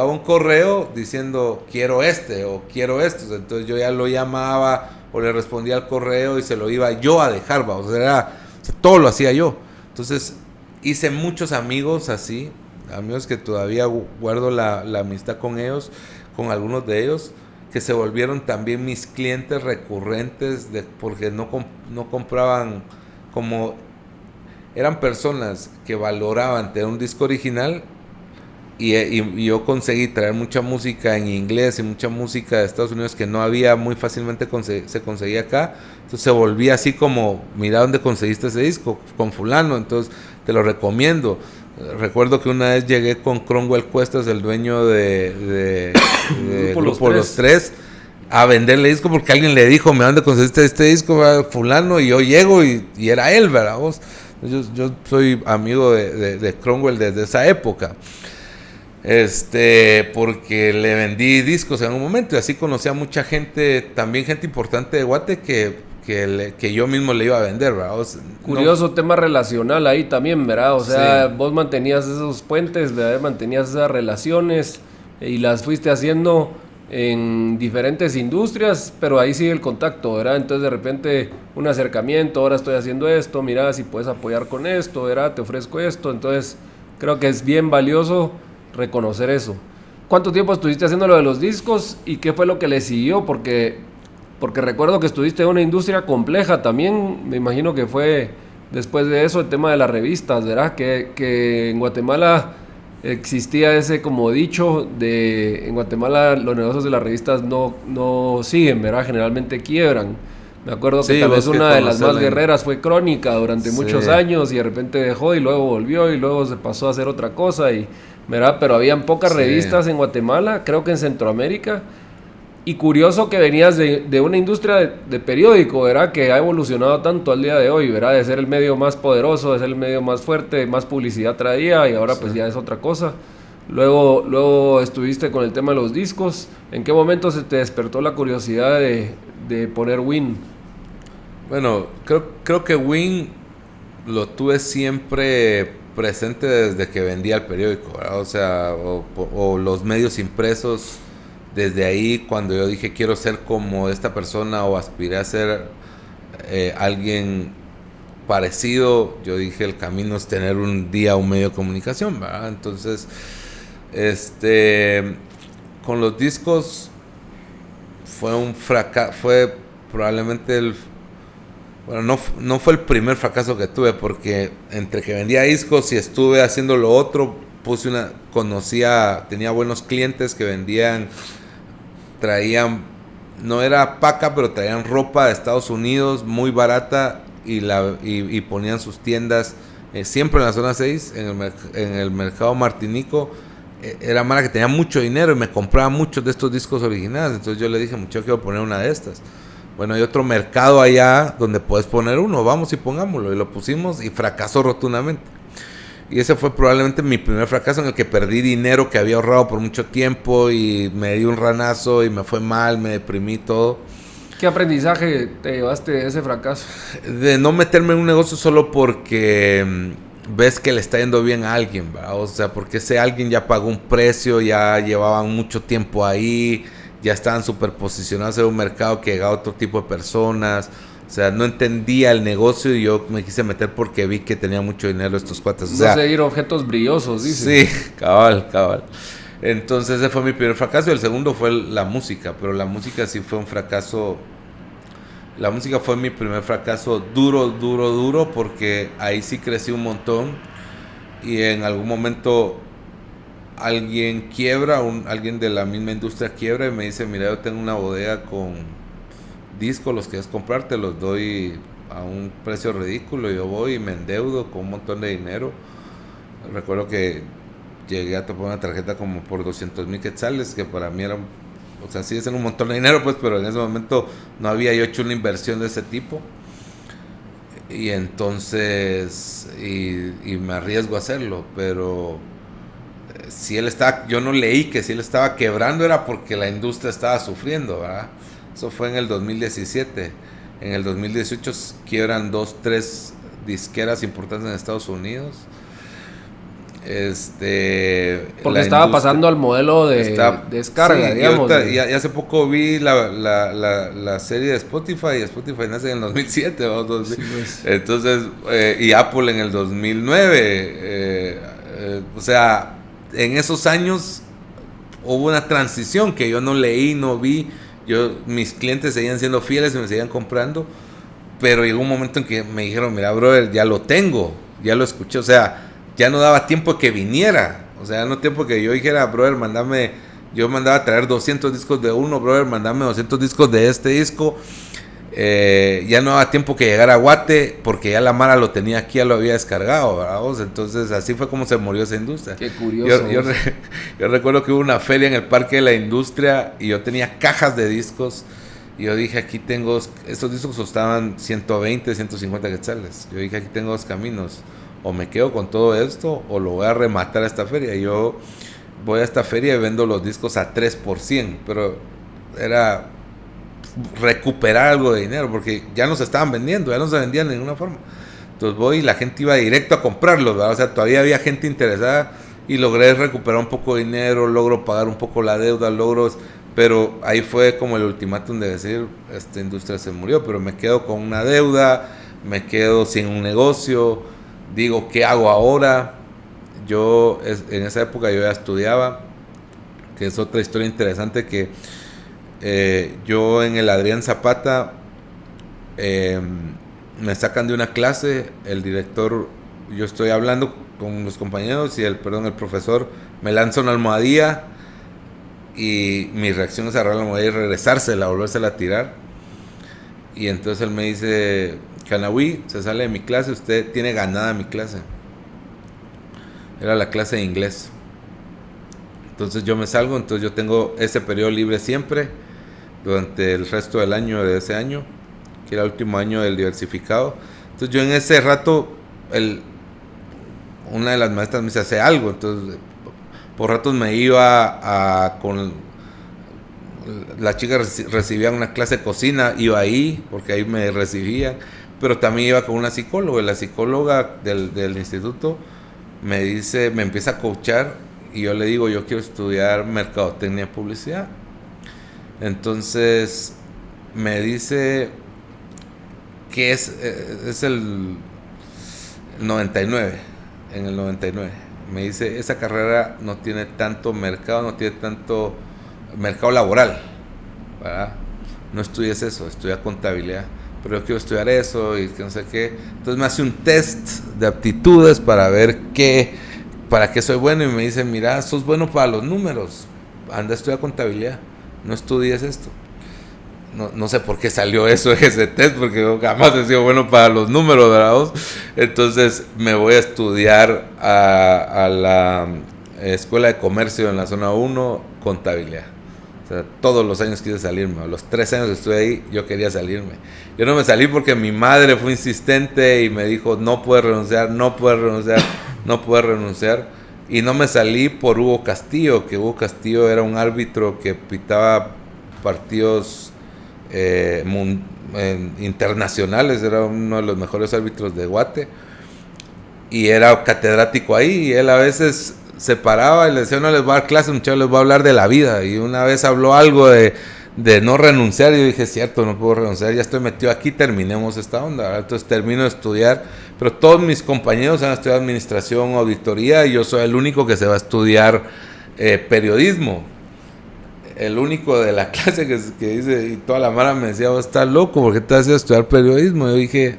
un correo diciendo quiero o quiero estos. Entonces yo ya lo llamaba o le respondía al correo y se lo iba yo a dejar, ¿va? O sea, todo lo hacía yo. Entonces hice muchos amigos así, amigos que todavía guardo la amistad con ellos, con algunos de ellos, que se volvieron también mis clientes recurrentes, porque no compraban, como eran personas que valoraban tener un disco original, y yo conseguí traer mucha música en inglés y mucha música de Estados Unidos que no había muy fácilmente se conseguía acá. Entonces se volvía así como, mira dónde conseguiste ese disco, con fulano, entonces te lo recomiendo. Recuerdo que una vez llegué con Cromwell Cuestas, el dueño de Grupo Los Tres, a venderle disco porque alguien le dijo, ¿me dónde conseguiste este disco, fulano? Y yo llego y era él, ¿verdad? Yo soy amigo de Cromwell desde esa época. Porque le vendí discos en un momento y así conocí a mucha gente, también gente importante de Guate que yo mismo le iba a vender, ¿verdad? Curioso tema relacional ahí también, ¿verdad? O sea, sí, vos mantenías esos puentes, ¿verdad? Mantenías esas relaciones y las fuiste haciendo en diferentes industrias, pero ahí sigue el contacto, ¿verdad? Entonces de repente un acercamiento, ahora estoy haciendo esto, mira si puedes apoyar con esto, ¿verdad? Te ofrezco esto, entonces creo que es bien valioso reconocer eso. ¿Cuánto tiempo estuviste haciendo lo de los discos y qué fue lo que le siguió? Porque recuerdo que estuviste en una industria compleja también, me imagino que fue después de eso el tema de las revistas, ¿verdad? Que en Guatemala existía ese como dicho de en Guatemala los negocios de las revistas no siguen, ¿verdad? Generalmente quiebran. Me acuerdo que tal vez una de las más guerreras fue Crónica durante muchos años y de repente dejó y luego volvió y luego se pasó a hacer otra cosa y ¿verdad? Pero habían pocas revistas en Guatemala, creo que en Centroamérica. Y curioso que venías de una industria de periódico, ¿verdad? Que ha evolucionado tanto al día de hoy, ¿verdad? De ser el medio más poderoso, de ser el medio más fuerte, más publicidad traía y ahora pues ya es otra cosa. Luego estuviste con el tema de los discos. ¿En qué momento se te despertó la curiosidad de poner Win? Bueno, creo que Win lo tuve siempre presente desde que vendía el periódico, ¿verdad? O sea, o los medios impresos desde ahí, cuando yo dije quiero ser como esta persona o aspiré a ser alguien parecido, yo dije el camino es tener un día un medio de comunicación, ¿verdad? Entonces, con los discos fue un fracaso, fue probablemente bueno, no fue el primer fracaso que tuve, porque entre que vendía discos y estuve haciendo lo otro, tenía buenos clientes que traían, no era paca, pero traían ropa de Estados Unidos muy barata y ponían sus tiendas siempre en la zona 6, en el mercado Martinico. Era mala que tenía mucho dinero y me compraba muchos de estos discos originales. Entonces yo le dije, muchacho, quiero poner una de estas. Bueno, hay otro mercado allá donde puedes poner uno, vamos y pongámoslo. Y lo pusimos y fracasó rotundamente. Y ese fue probablemente mi primer fracaso, en el que perdí dinero que había ahorrado por mucho tiempo y me di un ranazo y me fue mal, me deprimí todo. ¿Qué aprendizaje te llevaste de ese fracaso? De no meterme en un negocio solo porque ves que le está yendo bien a alguien, ¿verdad? O sea, porque ese alguien ya pagó un precio, ya llevaban mucho tiempo ahí, ya estaban superposicionados en un mercado que llegaba a otro tipo de personas. O sea, no entendía el negocio y yo me quise meter porque vi que tenía mucho dinero estos cuates. O sea, no seguir objetos brillosos, dice. Sí, cabal. Entonces ese fue mi primer fracaso. Y el segundo fue la música, pero la música sí fue un fracaso. La música fue mi primer fracaso duro, porque ahí sí crecí un montón y en algún momento alguien quiebra, alguien de la misma industria quiebra y me dice, mira, yo tengo una bodega con discos, los quieres comprar, te los doy a un precio ridículo. Yo voy y me endeudo con un montón de dinero. Recuerdo que llegué a tomar una tarjeta como por 200,000 quetzales, que para mí era, o sea, sí es un montón de dinero, pues, pero en ese momento no había yo hecho una inversión de ese tipo. Y entonces, y me arriesgo a hacerlo, pero yo no leí que si él estaba quebrando era porque la industria estaba sufriendo, ¿verdad? Eso fue en el 2017. En el 2018 quiebran 2-3 disqueras importantes en Estados Unidos. Porque estaba pasando al modelo de descarga, sí, digamos. Y hace poco vi la serie de Spotify, y Spotify nace en el 2007. Sí, pues. Entonces, y Apple en el 2009. O sea, en esos años hubo una transición que yo no leí, no vi. Mis clientes seguían siendo fieles y me seguían comprando, pero llegó un momento en que me dijeron, mira, brother, ya lo tengo, ya lo escuché, o sea, ya no daba tiempo que viniera, o sea, no tiempo que yo dijera, brother, yo mandaba a traer 200 discos de uno, brother, mandame 200 discos de este disco. Ya no daba tiempo que llegara a Guate, porque ya la Mara lo tenía aquí, ya lo había descargado, ¿verdad? Entonces así fue como se murió esa industria. Qué curioso. Yo recuerdo que hubo una feria en el Parque de la Industria y yo tenía cajas de discos y yo dije, aquí tengo, estos discos costaban 120, 150 quetzales. Yo dije, aquí tengo dos caminos, o me quedo con todo esto o lo voy a rematar a esta feria. Yo voy a esta feria y vendo los discos a 3%, pero era recuperar algo de dinero, porque ya no se estaban vendiendo, ya no se vendían de ninguna forma. Entonces voy y la gente iba directo a comprarlos, ¿verdad? O sea, todavía había gente interesada y logré recuperar un poco de dinero, logro pagar un poco la deuda, pero ahí fue como el ultimátum de decir, esta industria se murió, pero me quedo con una deuda, me quedo sin un negocio, digo, ¿qué hago ahora? En esa época yo ya estudiaba, que es otra historia interesante, que yo en el Adrián Zapata me sacan de una clase, el director, yo estoy hablando con los compañeros y el profesor me lanza una almohadilla y mi reacción es agarrar la almohadilla y regresársela, volvérsela a tirar. Y entonces él me dice, Canahui, se sale de mi clase, usted tiene ganada mi clase. Era la clase de inglés. Entonces yo me salgo, entonces yo tengo ese periodo libre siempre durante el resto del año de ese año, que era el último año del diversificado. Entonces yo en ese rato, una de las maestras me dice, hace algo. Entonces por ratos me iba con la chica, recibía una clase de cocina, iba ahí porque ahí me recibían, pero también iba con una psicóloga, y la psicóloga del instituto me empieza a coachar, y yo le digo, yo quiero estudiar mercadotecnia y publicidad. Entonces me dice que es el 99, en el 99. Me dice, esa carrera no tiene tanto mercado, no tiene tanto mercado laboral, ¿verdad? No estudies eso, estudia contabilidad. Pero yo quiero estudiar eso y que no sé qué. Entonces me hace un test de aptitudes para ver para qué soy bueno. Y me dice, mira, sos bueno para los números, anda a estudiar contabilidad, no estudies esto. No sé por qué salió eso ese test, porque yo jamás he sido bueno para los números, ¿verdad? Entonces me voy a estudiar a la Escuela de Comercio en la zona 1, contabilidad. O sea, todos los años quise salirme. A los 3 años que estuve ahí, yo quería salirme. Yo no me salí porque mi madre fue insistente y me dijo, no puedes renunciar, no puedes renunciar, no puedes renunciar. Y no me salí por Hugo Castillo, que Hugo Castillo era un árbitro que pitaba partidos internacionales, era uno de los mejores árbitros de Guate y era catedrático ahí, y él a veces se paraba y le decía, no les voy a dar clase, muchachos, les voy a hablar de la vida. Y una vez habló algo de no renunciar, y yo dije, cierto, no puedo renunciar, ya estoy metido aquí, terminemos esta onda, ¿verdad? Entonces termino de estudiar, pero todos mis compañeros han estudiado administración, auditoría, y yo soy el único que se va a estudiar periodismo. El único de la clase que dice, y toda la mara me decía, vos estás loco, ¿por qué te vas a estudiar periodismo? Yo dije,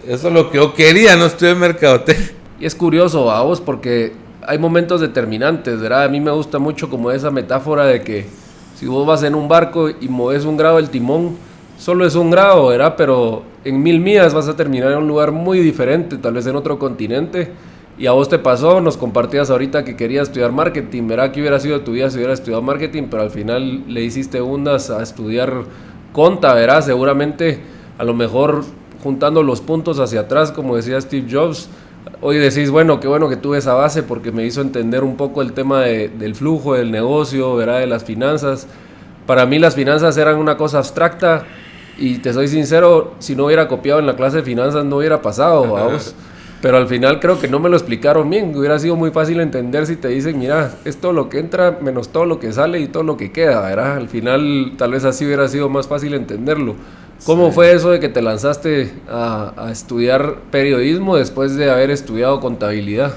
eso es lo que yo quería, no estudié mercadotecnia. Y es curioso, vos, porque hay momentos determinantes, ¿verdad? A mí me gusta mucho como esa metáfora de que si vos vas en un barco y moves 1 grado el timón, solo es 1 grado, ¿verdad? Pero en 1000 millas vas a terminar en un lugar muy diferente, tal vez en otro continente. Y a vos te pasó, nos compartías ahorita que querías estudiar marketing, ¿verdad? ¿Qué hubiera sido tu vida si hubieras estudiado marketing? Pero al final le hiciste hundas a estudiar conta, ¿verdad? Seguramente, a lo mejor juntando los puntos hacia atrás, como decía Steve Jobs, hoy decís, bueno, qué bueno que tuve esa base porque me hizo entender un poco el tema del flujo, del negocio, ¿verdad? De las finanzas. Para mí las finanzas eran una cosa abstracta y te soy sincero, si no hubiera copiado en la clase de finanzas no hubiera pasado, vamos. Pero al final creo que no me lo explicaron bien. Hubiera sido muy fácil entender si te dicen, mira, es todo lo que entra menos todo lo que sale y todo lo que queda, ¿verdad? Al final tal vez así hubiera sido más fácil entenderlo. ¿Cómo fue eso de que te lanzaste a estudiar periodismo después de haber estudiado contabilidad?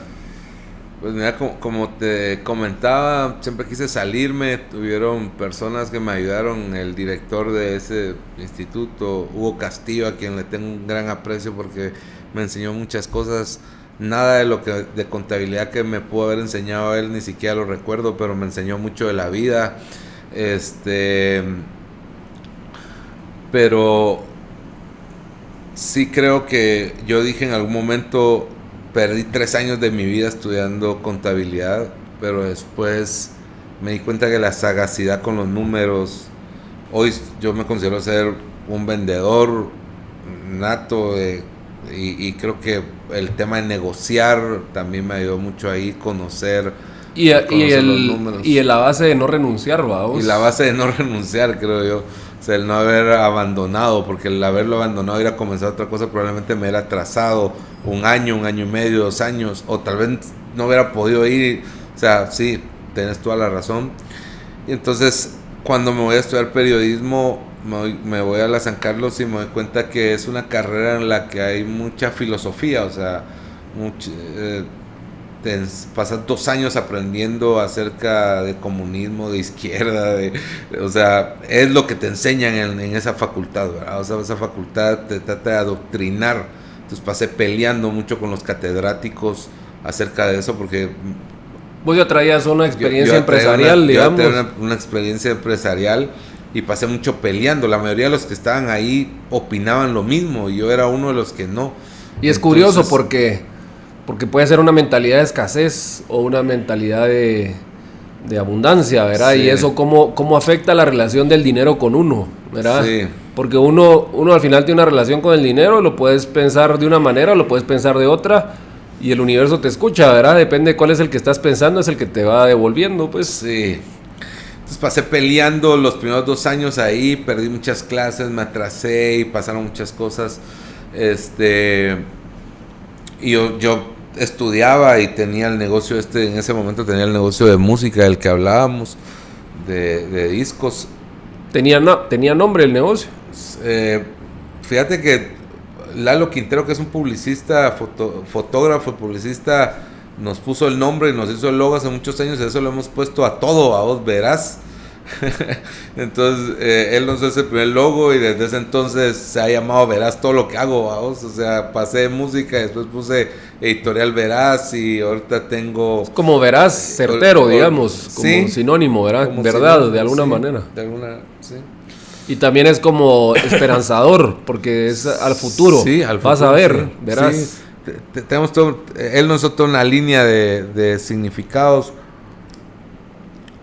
Pues mira, como te comentaba, siempre quise salirme. Tuvieron personas que me ayudaron, el director de ese instituto, Hugo Castillo, a quien le tengo un gran aprecio porque me enseñó muchas cosas. Nada de lo que de contabilidad que me pudo haber enseñado a él, ni siquiera lo recuerdo, pero me enseñó mucho de la vida. Pero sí creo que yo dije en algún momento, perdí 3 años de mi vida estudiando contabilidad, pero después me di cuenta que la sagacidad con los números, hoy yo me considero ser un vendedor nato, y creo que el tema de negociar también me ayudó mucho ahí, conocer los números. Y la base de no renunciar, vamos. Y la base de no renunciar, creo yo. O sea, el no haber abandonado, porque el haberlo abandonado y ir a comenzar otra cosa probablemente me hubiera atrasado 1 año, 1 año y medio, 2 años, o tal vez no hubiera podido ir. O sea, sí, tienes toda la razón. Y entonces, cuando me voy a estudiar periodismo, me voy a la San Carlos y me doy cuenta que es una carrera en la que hay mucha filosofía. O sea, pasas 2 años aprendiendo acerca de comunismo, de izquierda, o sea, es lo que te enseñan en esa facultad, ¿verdad? O sea, esa facultad te trata de adoctrinar. Entonces pasé peleando mucho con los catedráticos acerca de eso, porque vos ya traías una experiencia empresarial, digamos. Yo traía una experiencia empresarial y pasé mucho peleando. La mayoría de los que estaban ahí opinaban lo mismo y yo era uno de los que no. Y es curioso porque puede ser una mentalidad de escasez o una mentalidad de abundancia, ¿verdad? Sí. Y eso cómo afecta la relación del dinero con uno, ¿verdad? Sí. Porque uno al final tiene una relación con el dinero, lo puedes pensar de una manera, lo puedes pensar de otra, y el universo te escucha, ¿verdad? Depende de cuál es el que estás pensando, es el que te va devolviendo, pues. Sí. Entonces pasé peleando los primeros 2 años ahí, perdí muchas clases, me atrasé y pasaron muchas cosas. Y yo estudiaba y tenía el negocio en ese momento tenía el negocio de música del que hablábamos, de discos, ¿Tenía nombre el negocio? Fíjate que Lalo Quintero, que es un publicista, fotógrafo, publicista, nos puso el nombre y nos hizo el logo hace muchos años, y eso lo hemos puesto a todo, a vos verás. Entonces él nos hizo el primer logo y desde ese entonces se ha llamado Verás todo lo que hago, vamos. O sea, pasé de música, después puse Editorial Verás y ahorita tengo... Es como Verás certero, digamos, como sí, sinónimo, ¿verdad? como verdad, sinónimo, de alguna sí, manera. De alguna, sí. Y también es como esperanzador, porque es al futuro. Sí, al futuro. Vas a ver, sí, verás. Sí. Tenemos todo, él nos hizo toda una línea de significados.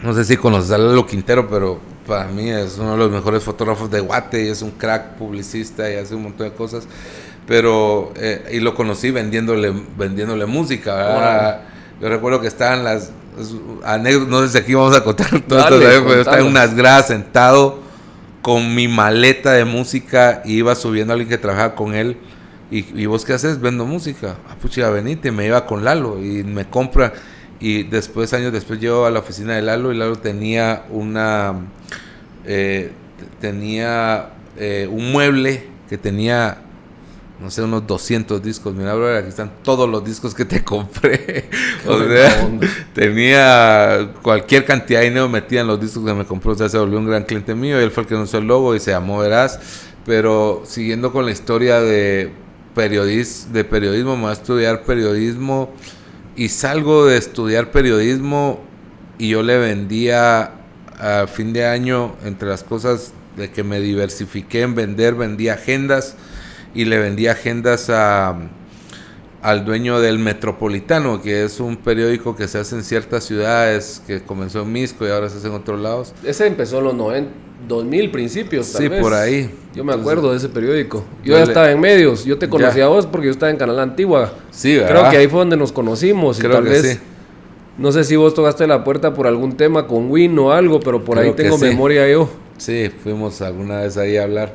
No sé si conoces a Lalo Quintero, pero para mí es uno de los mejores fotógrafos de Guate y es un crack publicista y hace un montón de cosas. Pero, y lo conocí vendiéndole música, ¿verdad? Yo recuerdo que estaban las anécdotas, no sé si aquí vamos a contar todo esto, pero yo estaba en unas gradas sentado con mi maleta de música y iba subiendo a alguien que trabajaba con él. ¿Y vos qué haces? Vendo música. Ah, pucha, venite, me iba con Lalo y me compra. Y después, años después, llego a la oficina de Lalo y Lalo tenía un mueble que tenía, no sé, unos 200 discos. Mira, bro, aquí están todos los discos que te compré. O sea, tenía cualquier cantidad de dinero metida en los discos que me compró. O sea, se volvió un gran cliente mío y él fue el que nos hizo el logo y se llamó Verás. Pero siguiendo con la historia de periodismo, me voy a estudiar periodismo. Y salgo de estudiar periodismo y yo le vendía a fin de año, entre las cosas de que me diversifiqué en vendí agendas y le vendí agendas al dueño del Metropolitano, que es un periódico que se hace en ciertas ciudades, que comenzó en Misco y ahora se hace en otros lados. Ese empezó en los 2000 principios, tal vez. Sí, por ahí. Yo me acuerdo de ese periódico. Yo ya estaba en medios. Yo te conocí a vos porque yo estaba en Canal Antigua. Sí, ¿verdad? Creo que ahí fue donde nos conocimos. Creo y tal que vez, sí. No sé si vos tocaste la puerta por algún tema con Win o algo, pero por Creo ahí tengo sí. memoria yo. Sí, fuimos alguna vez ahí a hablar.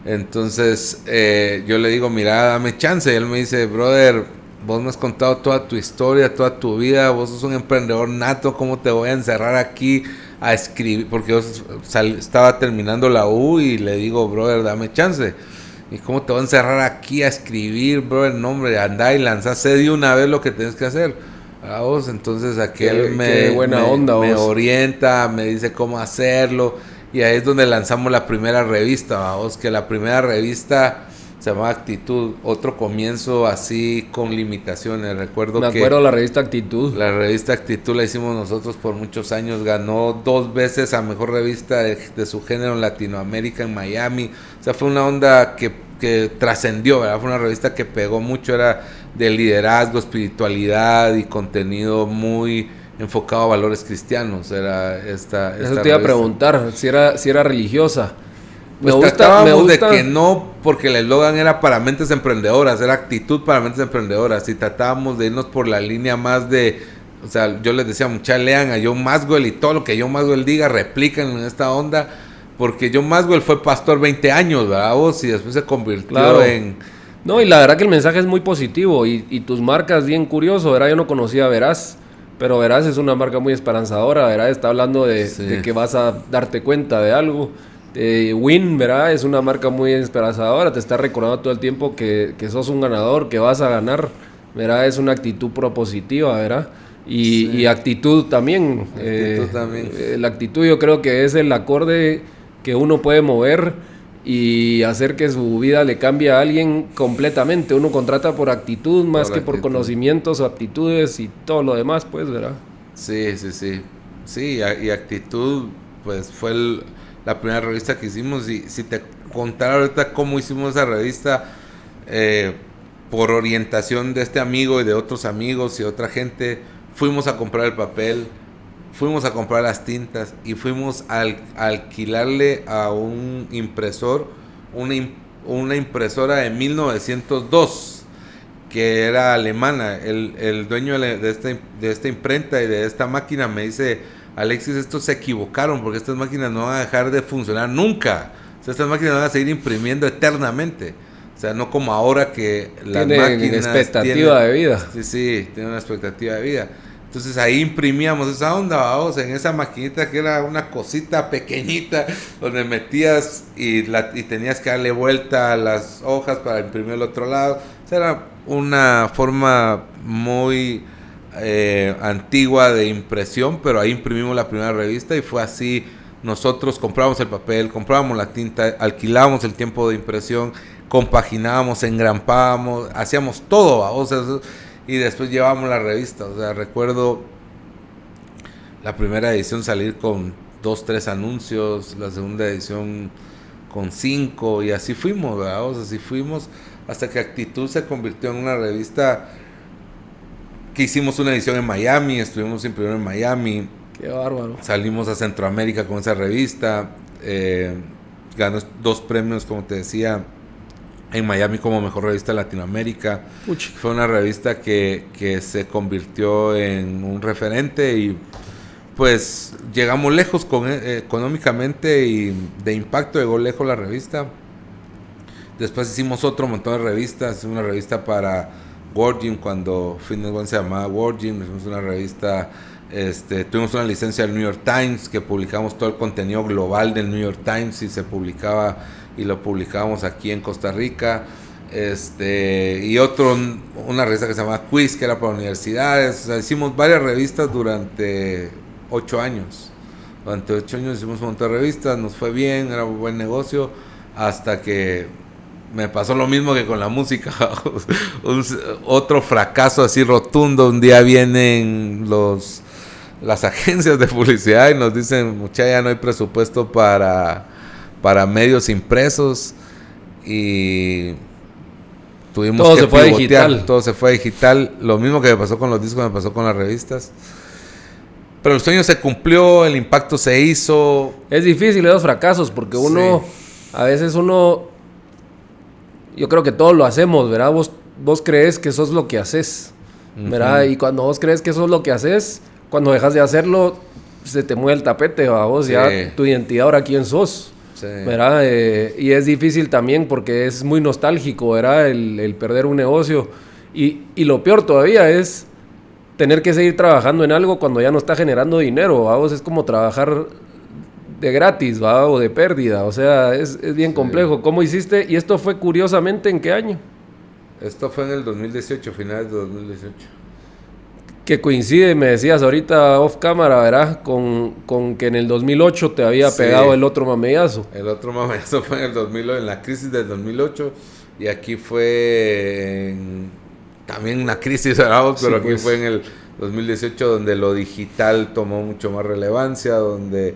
Entonces yo le digo, mira, dame chance. Y él me dice, brother, vos me has contado toda tu historia, toda tu vida. Vos sos un emprendedor nato. ¿Cómo te voy a encerrar aquí a escribir? Porque yo estaba terminando la U y le digo, brother, dame chance. ¿Y cómo te voy a encerrar aquí a escribir, brother? No, hombre, andá y lanzase de una vez lo que tienes que hacer. A vos, entonces aquel me orienta, me dice cómo hacerlo. Y ahí es donde lanzamos la primera revista, vamos, que la primera revista se llamaba Actitud, otro comienzo así con limitaciones. Recuerdo me acuerdo la revista Actitud. La revista Actitud la hicimos nosotros por muchos años, ganó 2 veces a mejor revista de su género en Latinoamérica, en Miami. O sea, fue una onda que trascendió, ¿verdad? Fue una revista que pegó mucho, era de liderazgo, espiritualidad y contenido muy enfocado a valores cristianos. Era esta Eso te iba a preguntar, si era religiosa. Pues tratábamos de que no, porque el eslogan era para mentes emprendedoras, era actitud para mentes emprendedoras, y tratábamos de irnos por la línea más de, o sea, yo les decía, muchachos, lean a John Maxwell y todo lo que John Maxwell diga, replican en esta onda, porque John Maxwell fue pastor 20 años, ¿verdad vos? Y después se convirtió en... No, y la verdad que el mensaje es muy positivo, y tus marcas bien curioso, ¿verdad? Yo no conocía Verás, pero Verás es una marca muy esperanzadora, ¿verdad? Está hablando de que vas a darte cuenta de algo. Win, ¿verdad? Es una marca muy esperanzadora, te está recordando todo el tiempo que sos un ganador, que vas a ganar, ¿verdad? Es una actitud propositiva, ¿verdad? Y actitud también. La actitud yo creo que es el acorde que uno puede mover y hacer que su vida le cambie a alguien completamente. Uno contrata por actitud más que por conocimientos o aptitudes y todo lo demás, pues, ¿verdad? Sí. Sí, y actitud, pues fue la primera revista que hicimos. Y si te contara ahorita cómo hicimos esa revista, por orientación de este amigo y de otros amigos y otra gente, fuimos a comprar el papel, fuimos a comprar las tintas y fuimos a alquilarle a un impresor una impresora de 1902 que era alemana. El dueño de esta imprenta y de esta máquina me dice: Alexis, estos se equivocaron porque estas máquinas no van a dejar de funcionar nunca. O sea, estas máquinas van a seguir imprimiendo eternamente. O sea, no como ahora que las máquinas tienen expectativa de vida. Sí, tienen una expectativa de vida. Entonces ahí imprimíamos esa onda, vamos, en esa maquinita que era una cosita pequeñita donde metías y tenías que darle vuelta a las hojas para imprimir el otro lado. O sea, era una forma muy antigua de impresión, pero ahí imprimimos la primera revista y fue así. Nosotros comprábamos el papel, comprábamos la tinta, alquilábamos el tiempo de impresión, compaginábamos, engrampábamos, hacíamos todo, vamos, y después llevábamos la revista. O sea, recuerdo la primera edición salir con 2, 3 anuncios, la segunda edición con 5, y así fuimos, ¿verdad? O sea, así fuimos hasta que Actitud se convirtió en una revista que hicimos una edición en Miami, estuvimos primero en Miami. Qué bárbaro. Salimos a Centroamérica con esa revista, ganó 2 premios, como te decía, en Miami como mejor revista de Latinoamérica. Puchi. Fue una revista que se convirtió en un referente y pues llegamos lejos económicamente y de impacto llegó lejos la revista. Después hicimos otro montón de revistas, una revista para World Gym cuando Fitness One se llamaba World Gym, hicimos una revista, tuvimos una licencia del New York Times que publicamos todo el contenido global del New York Times y se publicaba y lo publicábamos aquí en Costa Rica, y una revista que se llamaba Quiz, que era para universidades. O sea, hicimos varias revistas durante 8 años. Durante 8 años hicimos un montón de revistas, nos fue bien, era un buen negocio, hasta que me pasó lo mismo que con la música. Otro fracaso así rotundo. Un día vienen las agencias de publicidad y nos dicen, muchacha, ya no hay presupuesto para medios impresos, y tuvimos todo que se fue pivotear, digital. todo se fue digital. Lo mismo que me pasó con los discos me pasó con las revistas, pero el sueño se cumplió, el impacto se hizo. Es difícil esos fracasos porque a veces yo creo que todos lo hacemos, ¿verdad? Vos crees que eso es lo que haces, ¿verdad? Y cuando vos crees que eso es lo que haces, cuando dejas de hacerlo, se te mueve el tapete, ¿va? Vos ya tu identidad, ahora quién sos. Sí. ¿Verdad? Y es difícil también porque es muy nostálgico, ¿verdad? El perder un negocio. Y lo peor todavía es tener que seguir trabajando en algo cuando ya no está generando dinero, ¿va? Es como trabajar de gratis, ¿va? O de pérdida. O sea, es bien complejo. ¿Cómo hiciste? Y esto fue curiosamente, ¿en qué año? Esto fue en el 2018, finales de 2018. Que coincide, me decías ahorita off cámara, ¿verdad? Con que en el 2008 te había pegado el otro mamellazo. El otro mamellazo fue en el 2008, en la crisis del 2008. Y aquí fue también una crisis, ¿verdad? Pero aquí fue en el 2018 donde lo digital tomó mucho más relevancia, donde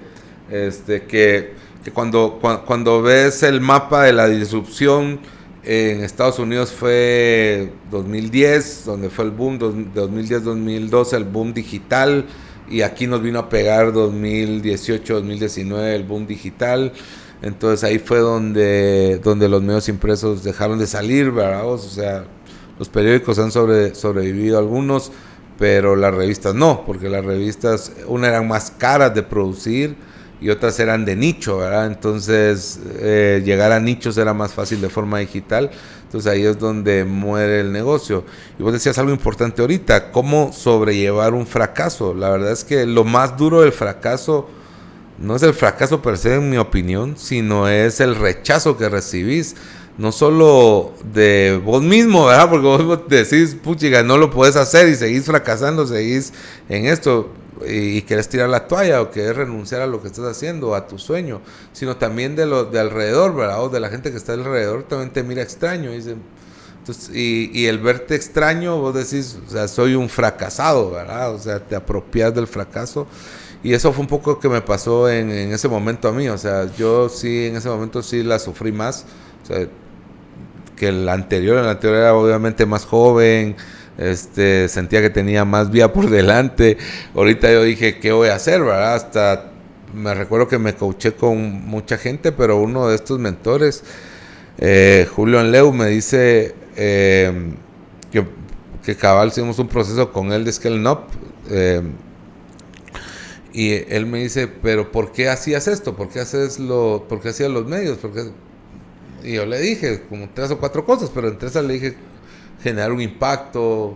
que cuando ves el mapa de la disrupción, en Estados Unidos fue 2010, donde fue el boom, 2010-2012 el boom digital, y aquí nos vino a pegar 2018-2019 el boom digital. Entonces ahí fue donde los medios impresos dejaron de salir, ¿verdad? O sea, los periódicos han sobrevivido algunos, pero las revistas no, porque las revistas, una eran más caras de producir y otras eran de nicho, ¿verdad? Entonces llegar a nichos era más fácil de forma digital. Entonces ahí es donde muere el negocio. Y vos decías algo importante ahorita, cómo sobrellevar un fracaso. La verdad es que lo más duro del fracaso no es el fracaso per se, en mi opinión, sino es el rechazo que recibís. No solo de vos mismo, ¿verdad? Porque vos decís, puchiga, no lo puedes hacer y seguís fracasando, seguís en esto y querés tirar la toalla o querés renunciar a lo que estás haciendo, a tu sueño, sino también de alrededor, ¿verdad? O de la gente que está alrededor también te mira extraño. Entonces, y el verte extraño, vos decís, o sea, soy un fracasado, ¿verdad? O sea, te apropias del fracaso. Y eso fue un poco que me pasó en ese momento a mí. O sea, yo sí, en ese momento sí la sufrí más. O sea, que el anterior era obviamente más joven, sentía que tenía más vía por delante. Ahorita yo dije, ¿qué voy a hacer, verdad? Hasta me recuerdo que me coaché con mucha gente, pero uno de estos mentores, Julio Anleu, me dice que cabal hicimos un proceso con él de Scaling Up, y él me dice, pero ¿por qué hacías esto? ¿Por qué hacías los medios? Y yo le dije como 3 o 4 cosas, pero entre esas le dije generar un impacto,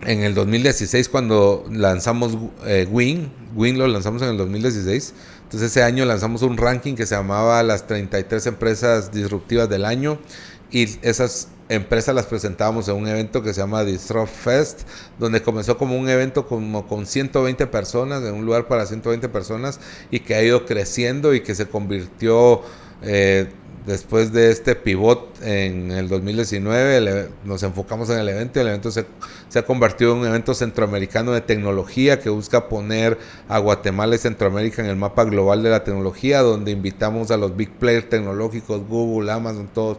en el 2016 cuando lanzamos Win lo lanzamos en el 2016. Entonces ese año lanzamos un ranking que se llamaba las 33 empresas disruptivas del año, y esas empresas las presentábamos en un evento que se llama Disrupt Fest, donde comenzó como un evento como con 120 personas, en un lugar para 120 personas, y que ha ido creciendo y que se convirtió después de este pivot en el 2019, nos enfocamos en el evento, y el evento se ha convertido en un evento centroamericano de tecnología que busca poner a Guatemala y Centroamérica en el mapa global de la tecnología, donde invitamos a los big players tecnológicos, Google, Amazon, todas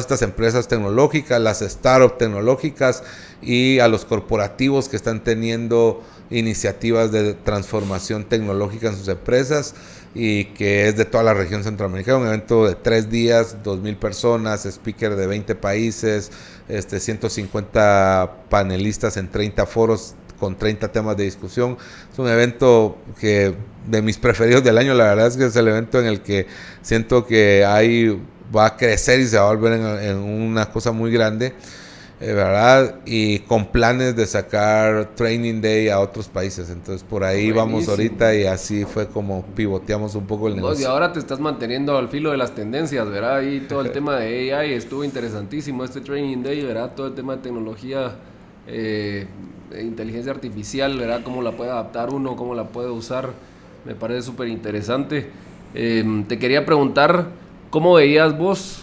estas empresas tecnológicas, las startups tecnológicas, y a los corporativos que están teniendo iniciativas de transformación tecnológica en sus empresas, y que es de toda la región centroamericana. Un evento de 3 días, 2,000 personas, speaker de 20 países, 150 panelistas en 30 foros con 30 temas de discusión. Es un evento que de mis preferidos del año. La verdad es que es el evento en el que siento que ahí va a crecer y se va a volver en una cosa muy grande, ¿verdad? Y con planes de sacar Training Day a otros países. Entonces por ahí vamos ahorita, y así fue como pivoteamos un poco el negocio. Y ahora te estás manteniendo al filo de las tendencias, ¿verdad? Ahí todo el tema de AI estuvo interesantísimo, este Training Day, ¿verdad? Todo el tema de tecnología, de inteligencia artificial, ¿verdad? Cómo la puede adaptar uno, cómo la puede usar, me parece súper interesante. Te quería preguntar, ¿cómo veías vos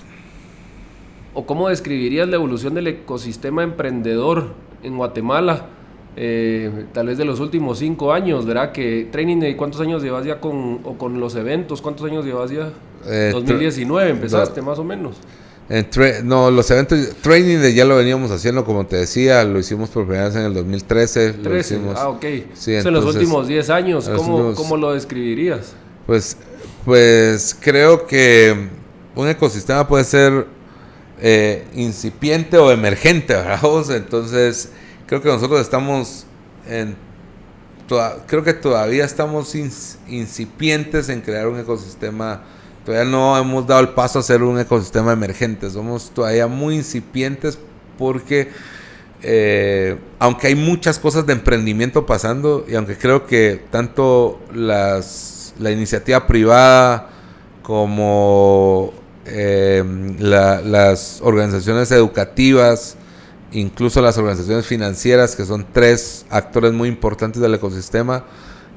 o cómo describirías la evolución del ecosistema emprendedor en Guatemala? Tal vez de los últimos 5 años, ¿verdad? Que Training Day, ¿cuántos años llevas ya con los eventos? ¿Cuántos años llevas ya? 2019 empezaste, más o menos. Los eventos Training Day ya lo veníamos haciendo, como te decía, lo hicimos por primera vez en el 2013. Lo hicimos, ok. Sí, en los últimos 10 años, ¿cómo lo describirías? Pues creo que un ecosistema puede ser incipiente o emergente, ¿verdad? Entonces creo que nosotros estamos creo que todavía estamos incipientes en crear un ecosistema. Todavía no hemos dado el paso a ser un ecosistema emergente. Somos todavía muy incipientes porque aunque hay muchas cosas de emprendimiento pasando, y aunque creo que tanto la iniciativa privada como las organizaciones educativas, incluso las organizaciones financieras, que son 3 actores muy importantes del ecosistema,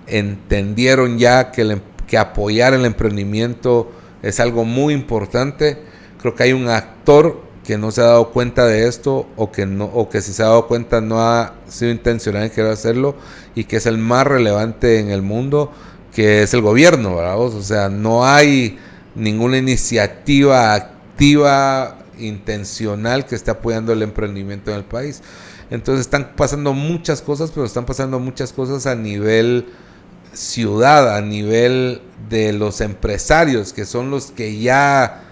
entendieron ya que apoyar el emprendimiento es algo muy importante. Creo que hay un actor que no se ha dado cuenta de esto, o que si se ha dado cuenta no ha sido intencional en querer hacerlo, y que es el más relevante en el mundo, que es el gobierno, ¿verdad? O sea, no hay ninguna iniciativa activa, intencional, que esté apoyando el emprendimiento en el país. Entonces están pasando muchas cosas, pero están pasando muchas cosas a nivel ciudad, a nivel de los empresarios, que son los que ya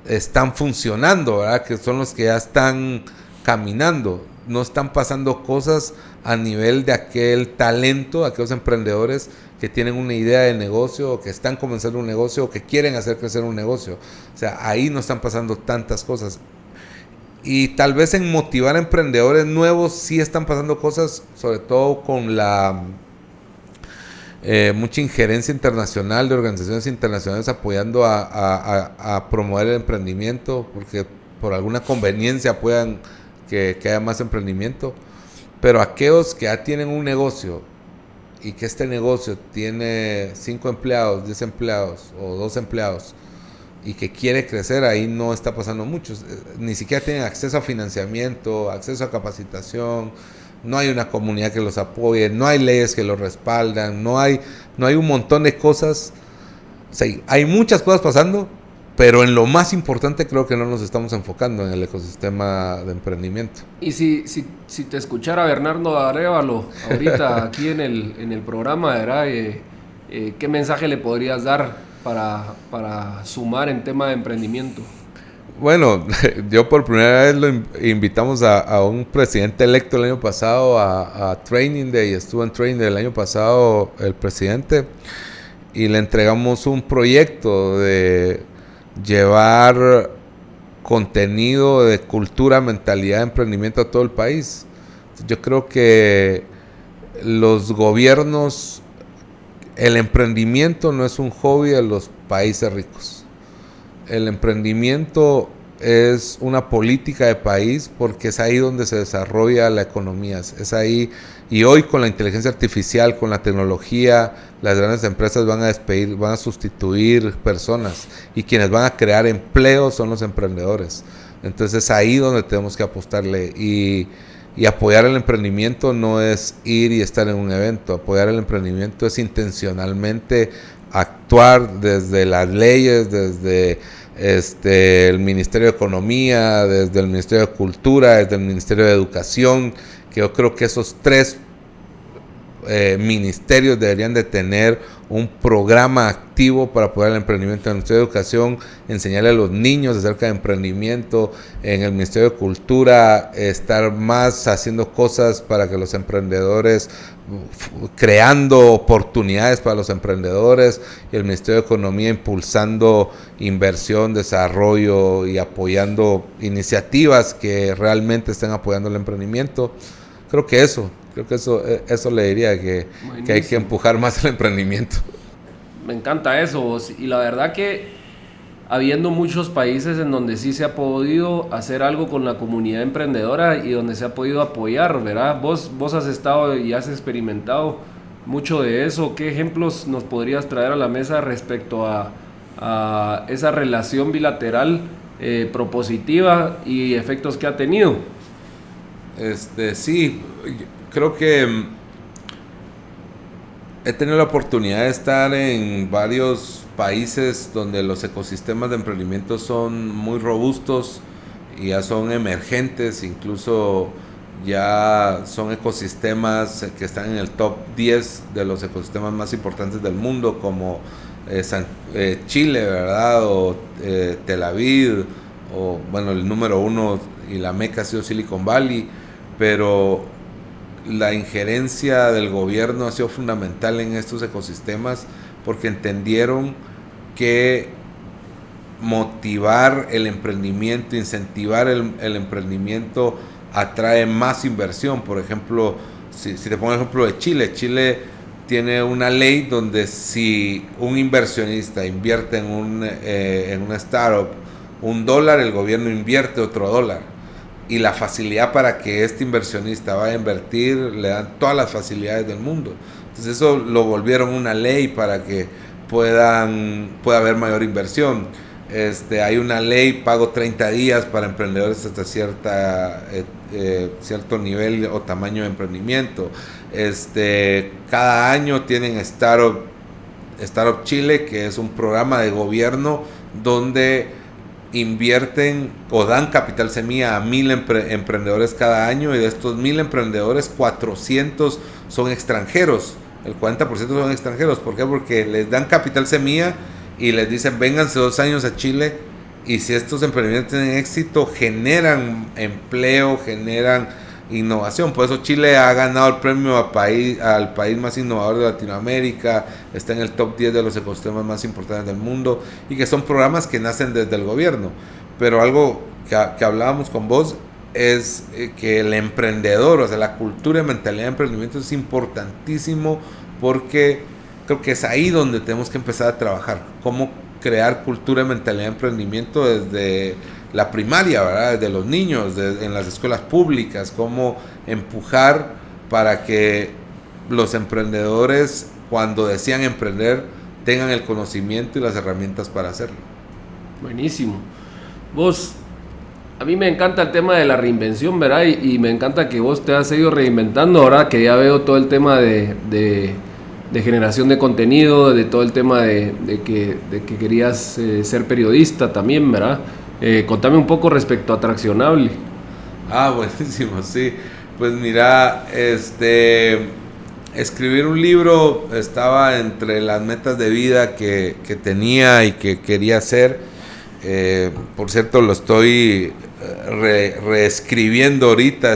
están funcionando, ¿verdad? Que son los que ya están caminando. No están pasando cosas a nivel de aquel talento, aquellos emprendedores que tienen una idea de negocio, o que están comenzando un negocio, o que quieren hacer crecer un negocio. O sea, ahí no están pasando tantas cosas. Y tal vez en motivar a emprendedores nuevos sí están pasando cosas, sobre todo con la mucha injerencia internacional de organizaciones internacionales apoyando a promover el emprendimiento, porque por alguna conveniencia apoyan que haya más emprendimiento. Pero aquellos que ya tienen un negocio, y que este negocio tiene 5 empleados, 10 empleados o 2 empleados, y que quiere crecer, ahí no está pasando mucho. Ni siquiera tienen acceso a financiamiento, acceso a capacitación, no hay una comunidad que los apoye, no hay leyes que los respaldan, no hay un montón de cosas. O sea, hay muchas cosas pasando, pero en lo más importante creo que no nos estamos enfocando en el ecosistema de emprendimiento. Y si te escuchara Bernardo Arévalo ahorita aquí en el programa, ¿verdad? ¿Qué mensaje le podrías dar para sumar en tema de emprendimiento? Bueno, yo por primera vez lo invitamos a un presidente electo el año pasado a Training Day. Estuvo en Training Day el año pasado el presidente, y le entregamos un proyecto de llevar contenido de cultura, mentalidad, emprendimiento a todo el país. Yo creo que los gobiernos, el emprendimiento no es un hobby de los países ricos. El emprendimiento es una política de país porque es ahí donde se desarrolla la economía. Es ahí, y hoy con la inteligencia artificial, con la tecnología, las grandes empresas van a despedir, van a sustituir personas, y quienes van a crear empleo son los emprendedores. Entonces es ahí donde tenemos que apostarle, y apoyar el emprendimiento no es ir y estar en un evento. Apoyar el emprendimiento es intencionalmente actuar desde las leyes, desde el Ministerio de Economía, desde el Ministerio de Cultura, desde el Ministerio de Educación, que yo creo que esos tres ministerios deberían de tener un programa activo para apoyar el emprendimiento. En el Ministerio de Educación, enseñarle a los niños acerca de emprendimiento. En el Ministerio de Cultura, estar más haciendo cosas para que los emprendedores, creando oportunidades para los emprendedores. Y el Ministerio de Economía, impulsando inversión, desarrollo y apoyando iniciativas que realmente estén apoyando el emprendimiento. Creo que eso le diría, que hay que empujar más el emprendimiento. Me encanta eso, y la verdad que habiendo muchos países en donde sí se ha podido hacer algo con la comunidad emprendedora y donde se ha podido apoyar, ¿verdad? Vos has estado y has experimentado mucho de eso. ¿Qué ejemplos nos podrías traer a la mesa respecto a esa relación bilateral propositiva y efectos que ha tenido? Sí, creo que he tenido la oportunidad de estar en varios países donde los ecosistemas de emprendimiento son muy robustos y ya son emergentes, incluso ya son ecosistemas que están en el top 10 de los ecosistemas más importantes del mundo, como Chile, ¿verdad? O Tel Aviv, o bueno, el número 1 y la meca ha sido Silicon Valley, pero la injerencia del gobierno ha sido fundamental en estos ecosistemas porque entendieron que motivar el emprendimiento, incentivar el emprendimiento atrae más inversión. Por ejemplo, si te pongo el ejemplo de Chile tiene una ley donde si un inversionista invierte en una startup $1, el gobierno invierte otro $1. Y la facilidad para que este inversionista vaya a invertir, le dan todas las facilidades del mundo. Entonces eso lo volvieron una ley para que pueda haber mayor inversión. Hay una ley, pago 30 días para emprendedores hasta cierto nivel o tamaño de emprendimiento. Cada año tienen Startup Chile, que es un programa de gobierno donde invierten o dan capital semilla a 1,000 emprendedores cada año, y de estos 1,000 emprendedores, 400 son extranjeros. El 40% son extranjeros. ¿Por qué? Porque les dan capital semilla y les dicen, vénganse 2 años a Chile, y si estos emprendimientos tienen éxito, generan empleo, generan innovación. Por eso Chile ha ganado el premio al país más innovador de Latinoamérica, está en el top 10 de los ecosistemas más importantes del mundo, y que son programas que nacen desde el gobierno. Pero algo que hablábamos con vos es que el emprendedor, o sea, la cultura y mentalidad de emprendimiento es importantísimo, porque creo que es ahí donde tenemos que empezar a trabajar. Cómo crear cultura y mentalidad de emprendimiento desde la primaria, ¿verdad? Desde los niños, en las escuelas públicas, cómo empujar para que los emprendedores, cuando desean emprender, tengan el conocimiento y las herramientas para hacerlo. Buenísimo. Vos, a mí me encanta el tema de la reinvención, ¿verdad? Y me encanta que vos te has ido reinventando, ahora que ya veo todo el tema de generación de contenido, de todo el tema de que querías ser periodista también, ¿verdad? Contame un poco respecto a Traccionable. Buenísimo, sí. Pues mira, escribir un libro estaba entre las metas de vida que tenía y que quería hacer. Por cierto, lo estoy reescribiendo ahorita.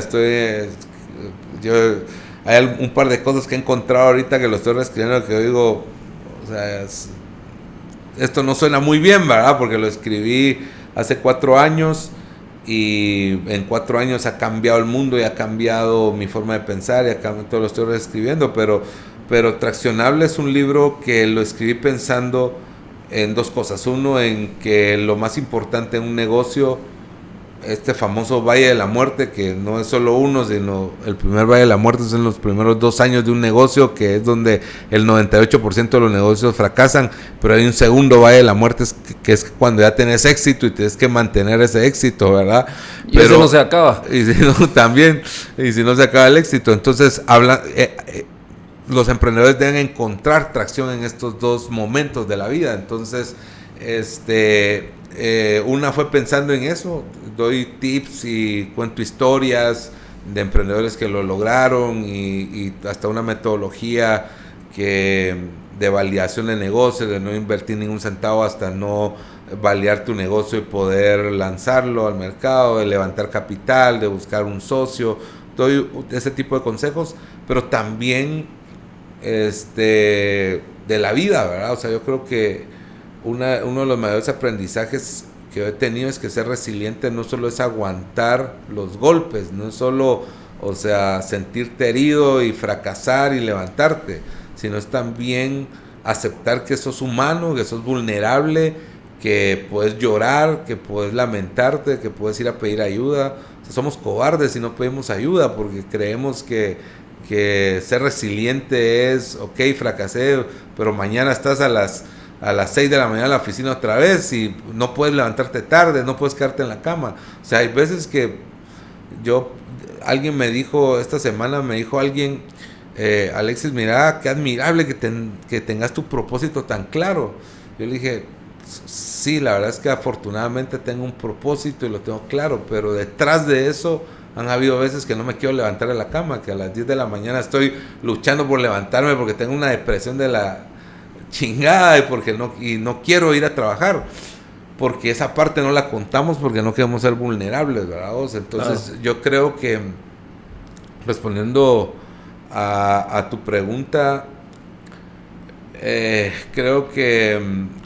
Hay un par de cosas que he encontrado ahorita que lo estoy reescribiendo, que yo digo, o sea, esto no suena muy bien, ¿verdad? Porque lo escribí hace 4 años y en 4 años ha cambiado el mundo y ha cambiado mi forma de pensar y ha cambiado, todo lo estoy reescribiendo, pero Traccionable es un libro que lo escribí pensando en 2 cosas. Uno, en que lo más importante en un negocio, este famoso Valle de la Muerte, que no es solo uno, sino el primer Valle de la Muerte es en los primeros 2 años de un negocio, que es donde el 98% de los negocios fracasan, pero hay un segundo Valle de la Muerte, que es cuando ya tenés éxito y tienes que mantener ese éxito, ¿verdad? Y eso no se acaba. Y si no, también, y si no se acaba el éxito, entonces los emprendedores deben encontrar tracción en estos 2 momentos de la vida. Entonces, una fue pensando en eso, doy tips y cuento historias de emprendedores que lo lograron y hasta una metodología de validación de negocios, de no invertir ningún centavo hasta no validar tu negocio y poder lanzarlo al mercado, de levantar capital, de buscar un socio. Doy ese tipo de consejos, pero también de la vida, ¿verdad? O sea, yo creo que uno de los mayores aprendizajes que he tenido es que ser resiliente no solo es aguantar los golpes, no es solo, o sea, sentirte herido y fracasar y levantarte, sino es también aceptar que sos humano, que sos vulnerable, que puedes llorar, que puedes lamentarte, que puedes ir a pedir ayuda. O sea, somos cobardes si no pedimos ayuda porque creemos que ser resiliente es, ok, fracasé, pero mañana estás a las 6 de la mañana en la oficina otra vez y no puedes levantarte tarde, no puedes quedarte en la cama. O sea, hay veces que alguien me dijo, esta semana me dijo alguien, Alexis, mira, qué admirable que tengas tu propósito tan claro. Yo le dije, sí, la verdad es que afortunadamente tengo un propósito y lo tengo claro, pero detrás de eso han habido veces que no me quiero levantar de la cama, que a las 10 de la mañana estoy luchando por levantarme porque tengo una depresión de la chingada y no quiero ir a trabajar, porque esa parte no la contamos porque no queremos ser vulnerables, ¿verdad? Entonces, yo creo que, respondiendo a tu pregunta, creo que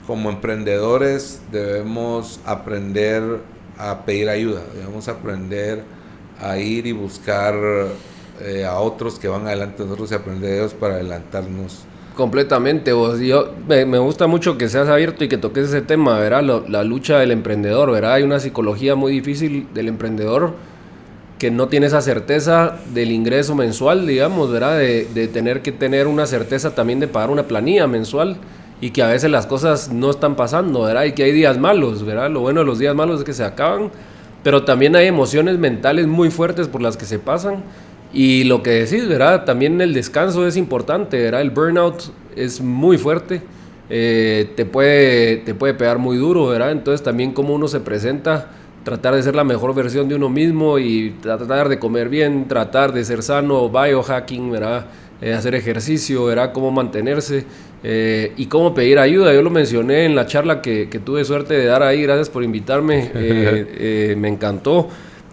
como emprendedores debemos aprender a pedir ayuda, debemos aprender a ir y buscar a otros que van adelante de nosotros y aprender de ellos para adelantarnos. Completamente, vos. Me gusta mucho que seas abierto y que toques ese tema, ¿verdad? La lucha del emprendedor, ¿verdad? Hay una psicología muy difícil del emprendedor que no tiene esa certeza del ingreso mensual, digamos, ¿verdad? De tener que tener una certeza también de pagar una planilla mensual y que a veces las cosas no están pasando, ¿verdad? Y que hay días malos, ¿verdad? Lo bueno de los días malos es que se acaban, pero también hay emociones mentales muy fuertes por las que se pasan. Y lo que decís, ¿verdad? También el descanso es importante, ¿verdad? El burnout es muy fuerte, te puede pegar muy duro, ¿verdad? Entonces también cómo uno se presenta, tratar de ser la mejor versión de uno mismo y tratar de comer bien, tratar de ser sano, biohacking, ¿verdad? Hacer ejercicio, ¿verdad? Cómo mantenerse y cómo pedir ayuda. Yo lo mencioné en la charla que tuve suerte de dar ahí, gracias por invitarme, me encantó.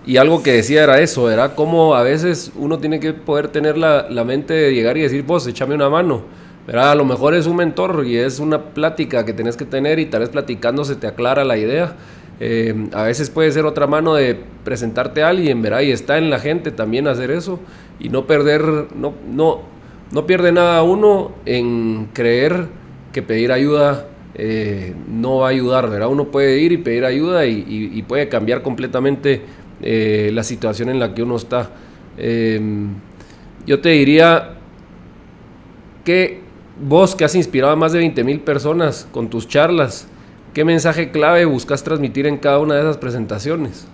Y algo que decía era eso, era cómo a veces uno tiene que poder tener la mente de llegar y decir, vos, échame una mano, ¿verdad? A lo mejor es un mentor y es una plática que tenés que tener y tal vez platicando se te aclara la idea. A veces puede ser otra mano de presentarte a alguien, ¿verdad? Y está en la gente también hacer eso y no perder, no pierde nada uno en creer que pedir ayuda no va a ayudar, ¿verdad? Uno puede ir y pedir ayuda y puede cambiar completamente la situación en la que uno está. Yo te diría que vos, que has inspirado a más de 20,000 personas con tus charlas, ¿qué mensaje clave buscas transmitir en cada una de esas presentaciones?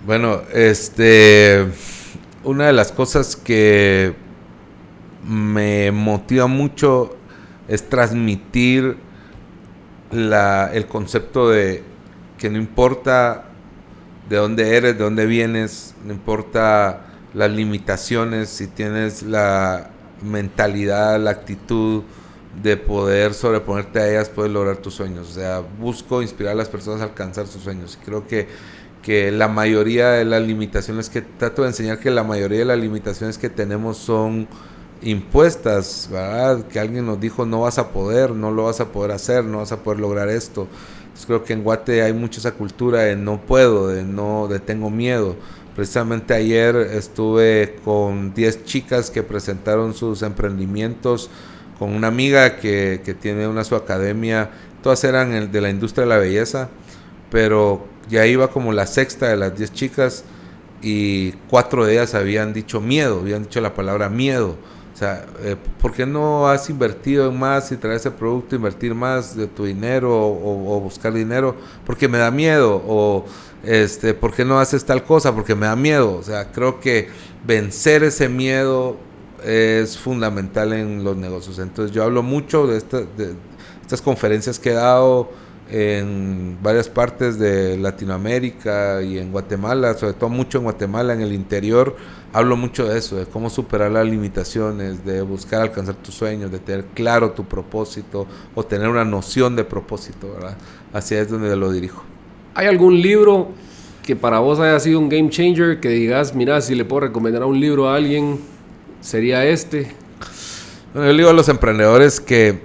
Bueno, una de las cosas que me motiva mucho es transmitir el concepto de que no importa de dónde eres, de dónde vienes, no importa las limitaciones, si tienes la mentalidad, la actitud de poder sobreponerte a ellas, puedes lograr tus sueños. O sea, busco inspirar a las personas a alcanzar sus sueños. Creo que la mayoría de las limitaciones trato de enseñar que la mayoría de las limitaciones que tenemos son impuestas, ¿verdad? Que alguien nos dijo no vas a poder, no lo vas a poder hacer, no vas a poder lograr esto. Entonces creo que en Guate hay mucha esa cultura de no puedo, de tengo miedo. Precisamente ayer estuve con 10 chicas que presentaron sus emprendimientos con una amiga que tiene su academia. Todas eran de la industria de la belleza, pero ya iba como la sexta de las 10 chicas y 4 de ellas habían dicho miedo, habían dicho la palabra miedo. O sea, ¿por qué no has invertido en más y traer ese producto, invertir más de tu dinero o buscar dinero? Porque me da miedo. O ¿por qué no haces tal cosa? Porque me da miedo. O sea, creo que vencer ese miedo es fundamental en los negocios. Entonces yo hablo mucho de estas conferencias que he dado en varias partes de Latinoamérica y en Guatemala, sobre todo mucho en Guatemala, en el interior. Hablo mucho de eso, de cómo superar las limitaciones, de buscar alcanzar tus sueños, de tener claro tu propósito o tener una noción de propósito, ¿verdad? Así es donde lo dirijo. ¿Hay algún libro que para vos haya sido un game changer, que digas, mira, si le puedo recomendar un libro a alguien, sería este? Bueno, yo le digo a los emprendedores que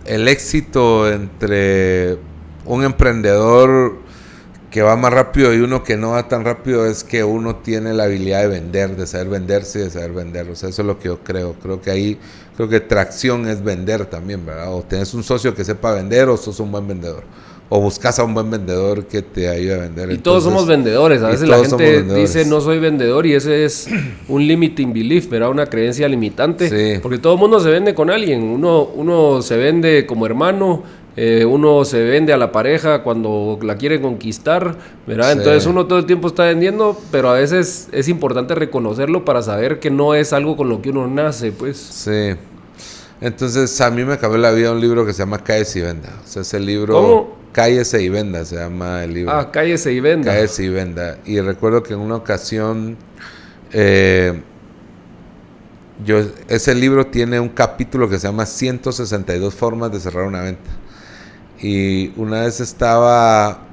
el éxito entre un emprendedor que va más rápido y uno que no va tan rápido es que uno tiene la habilidad de vender, de saber venderse y de saber vender. O sea, eso es lo que yo creo. Creo que tracción es vender también, ¿verdad? O tenés un socio que sepa vender o sos un buen vendedor. O buscas a un buen vendedor que te ayude a vender. Y todos somos vendedores. A veces la gente dice no soy vendedor y ese es un limiting belief, ¿verdad? Una creencia limitante. Sí. Porque todo el mundo se vende con alguien. Uno se vende como hermano, uno se vende a la pareja cuando la quiere conquistar, ¿verdad? Sí. Entonces uno todo el tiempo está vendiendo, pero a veces es importante reconocerlo para saber que no es algo con lo que uno nace, pues. Sí. Entonces a mí me cambió la vida un libro que se llama Cállese y Venda. O sea, ese libro... ¿Cómo? Cállese y Venda se llama el libro. Ah, Cállese y Venda. Cállese y Venda. Y recuerdo que en una ocasión ese libro tiene un capítulo que se llama 162 formas de cerrar una venta. Y una vez estaba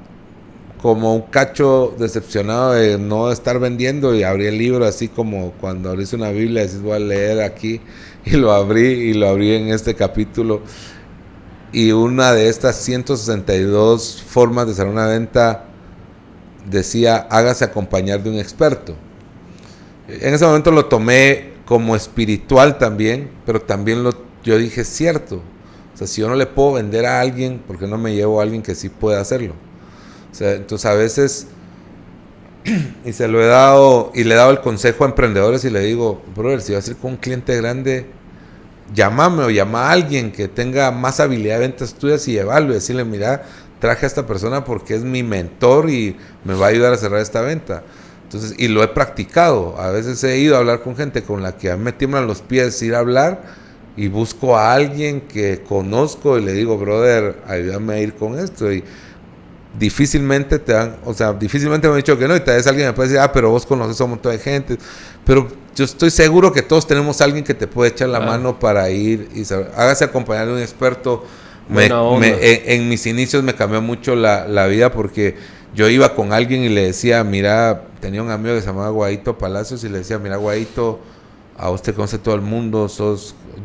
como un cacho decepcionado de no estar vendiendo y abrí el libro así como cuando abrís una Biblia y decís voy a leer aquí, y lo abrí en este capítulo. Y una de estas 162 formas de cerrar una venta decía, hágase acompañar de un experto. En ese momento lo tomé como espiritual también, pero también yo dije, cierto. O sea, si yo no le puedo vender a alguien, ¿por qué no me llevo a alguien que sí pueda hacerlo? O sea, entonces a veces, y se lo he dado, y le he dado el consejo a emprendedores y le digo, brother, si vas a ir con un cliente grande, llámame o llama a alguien que tenga más habilidad de ventas tuyas y llevarlo y decirle, mira, traje a esta persona porque es mi mentor y me va a ayudar a cerrar esta venta. Entonces, y lo he practicado. A veces he ido a hablar con gente con la que a mí me tiemblan los pies ir a hablar y busco a alguien que conozco y le digo, brother, ayúdame a ir con esto. Y difícilmente difícilmente me han dicho que no, y tal vez alguien me puede decir, pero vos conoces a un montón de gente, pero yo estoy seguro que todos tenemos a alguien que te puede echar la mano para ir y saber. Hágase acompañar de un experto. En mis inicios me cambió mucho la vida porque yo iba con alguien y le decía, mira, tenía un amigo que se llamaba Guaito Palacios y le decía, mira, Guaito, a vos te conoce todo el mundo,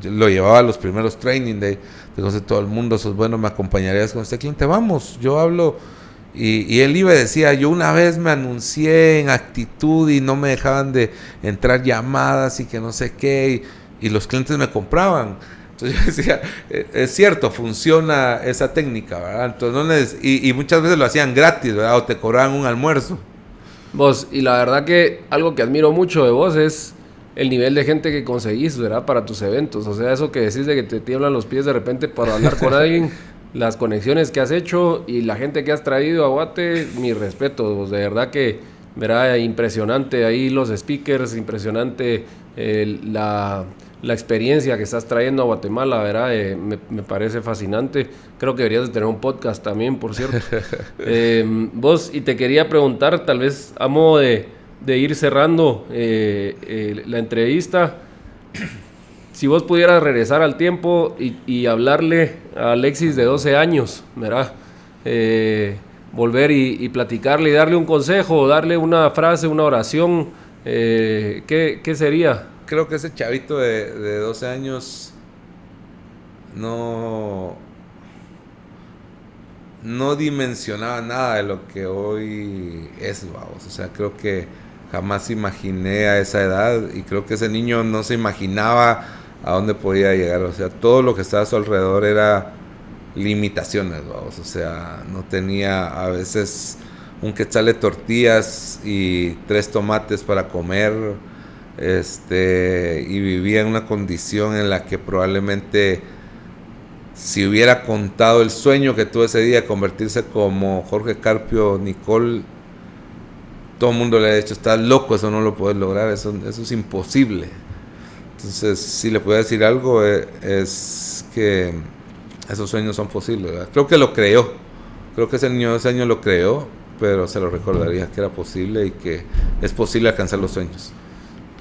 lo llevaba a los primeros training day, te conoce todo el mundo, sos bueno, me acompañarías con este cliente, vamos, yo hablo. Y él iba y decía, yo una vez me anuncié en Actitud y no me dejaban de entrar llamadas y que no sé qué, y los clientes me compraban. Entonces yo decía, es cierto, funciona esa técnica, ¿verdad? Entonces, y muchas veces lo hacían gratis, ¿verdad? O te cobraban un almuerzo. Vos, y la verdad que algo que admiro mucho de vos es el nivel de gente que conseguís, ¿verdad? Para tus eventos. O sea, eso que decís de que te tiemblan los pies de repente para hablar con alguien, las conexiones que has hecho y la gente que has traído a Guate, mi respeto. Vos, de verdad que, ¿verdad? Impresionante ahí los speakers, impresionante la experiencia que estás trayendo a Guatemala, ¿verdad? Me parece fascinante. Creo que deberías de tener un podcast también, por cierto. Vos, y te quería preguntar, tal vez a modo de ir cerrando la entrevista, si vos pudieras regresar al tiempo y hablarle a Alexis de 12 años, ¿verdad? Volver y platicarle y darle un consejo, darle una frase, una oración, ¿qué sería? Creo que ese chavito de 12 años no dimensionaba nada de lo que hoy es, vamos. O sea, creo que jamás imaginé a esa edad, y creo que ese niño no se imaginaba a dónde podía llegar. O sea, todo lo que estaba a su alrededor era limitaciones, vamos. O sea, no tenía a veces un quetzal de tortillas y 3 tomates para comer, y vivía en una condición en la que probablemente, si hubiera contado el sueño que tuve ese día, convertirse como Jorge Carpio Nicol, todo el mundo le ha dicho: estás loco, eso no lo puedes lograr, eso es imposible. Entonces, si le puedo decir algo, es que esos sueños son posibles, ¿verdad? Creo que lo creó, creo que ese año lo creó, pero se lo recordaría que era posible y que es posible alcanzar los sueños.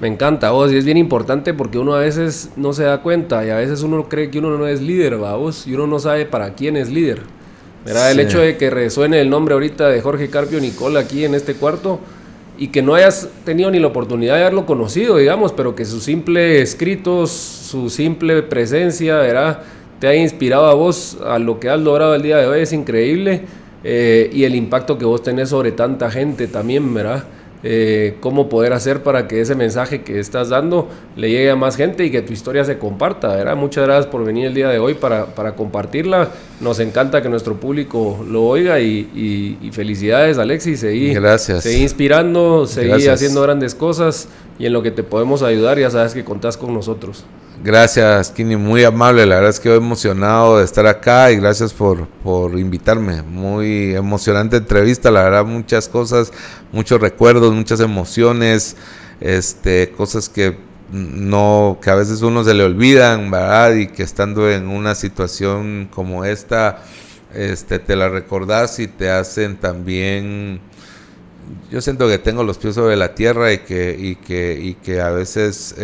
Me encanta, vos, y es bien importante porque uno a veces no se da cuenta y a veces uno cree que uno no es líder, vos, y uno no sabe para quién es líder. ¿Verdad? Sí. El hecho de que resuene el nombre ahorita de Jorge Carpio Nicol aquí en este cuarto y que no hayas tenido ni la oportunidad de haberlo conocido, digamos, pero que sus simples escritos, su simple presencia, ¿verdad?, te haya inspirado a vos a lo que has logrado el día de hoy, es increíble. Y el impacto que vos tenés sobre tanta gente también, ¿verdad? Cómo poder hacer para que ese mensaje que estás dando le llegue a más gente y que tu historia se comparta, ¿verdad? Muchas gracias por venir el día de hoy para compartirla. Nos encanta que nuestro público lo oiga y felicidades, Alexis. Gracias. Seguí inspirando, seguí haciendo grandes cosas, y en lo que te podemos ayudar ya sabes que contás con nosotros. Gracias, Kini, muy amable. La verdad es que estoy emocionado de estar acá y gracias por invitarme. Muy emocionante entrevista, la verdad, muchas cosas, muchos recuerdos, muchas emociones, cosas que a veces uno se le olvidan, ¿verdad? Y que estando en una situación como esta, te la recordás y te hacen también. Yo siento que tengo los pies sobre la tierra y que a veces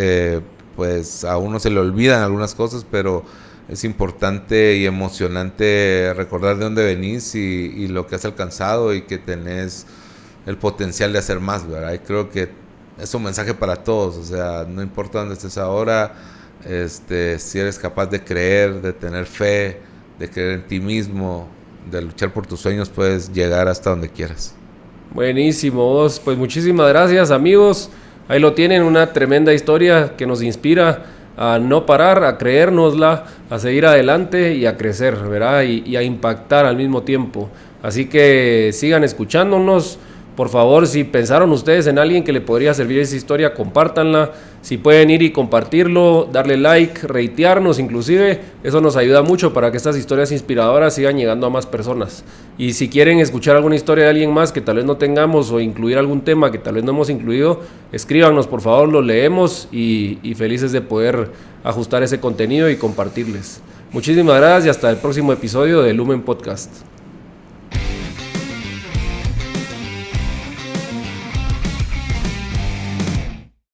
pues a uno se le olvidan algunas cosas, pero es importante y emocionante recordar de dónde venís y lo que has alcanzado y que tenés el potencial de hacer más, ¿verdad? Y creo que es un mensaje para todos. O sea, no importa dónde estés ahora, si eres capaz de creer, de tener fe, de creer en ti mismo, de luchar por tus sueños, puedes llegar hasta donde quieras. Buenísimo, vos. Pues muchísimas gracias, amigos. Ahí lo tienen, una tremenda historia que nos inspira a no parar, a creérnosla, a seguir adelante y a crecer, ¿verdad? Y a impactar al mismo tiempo. Así que sigan escuchándonos. Por favor, si pensaron ustedes en alguien que le podría servir esa historia, compártanla. Si pueden ir y compartirlo, darle like, ratearnos inclusive, eso nos ayuda mucho para que estas historias inspiradoras sigan llegando a más personas. Y si quieren escuchar alguna historia de alguien más que tal vez no tengamos, o incluir algún tema que tal vez no hemos incluido, escríbanos, por favor, lo leemos y felices de poder ajustar ese contenido y compartirles. Muchísimas gracias y hasta el próximo episodio de Lumen Podcast.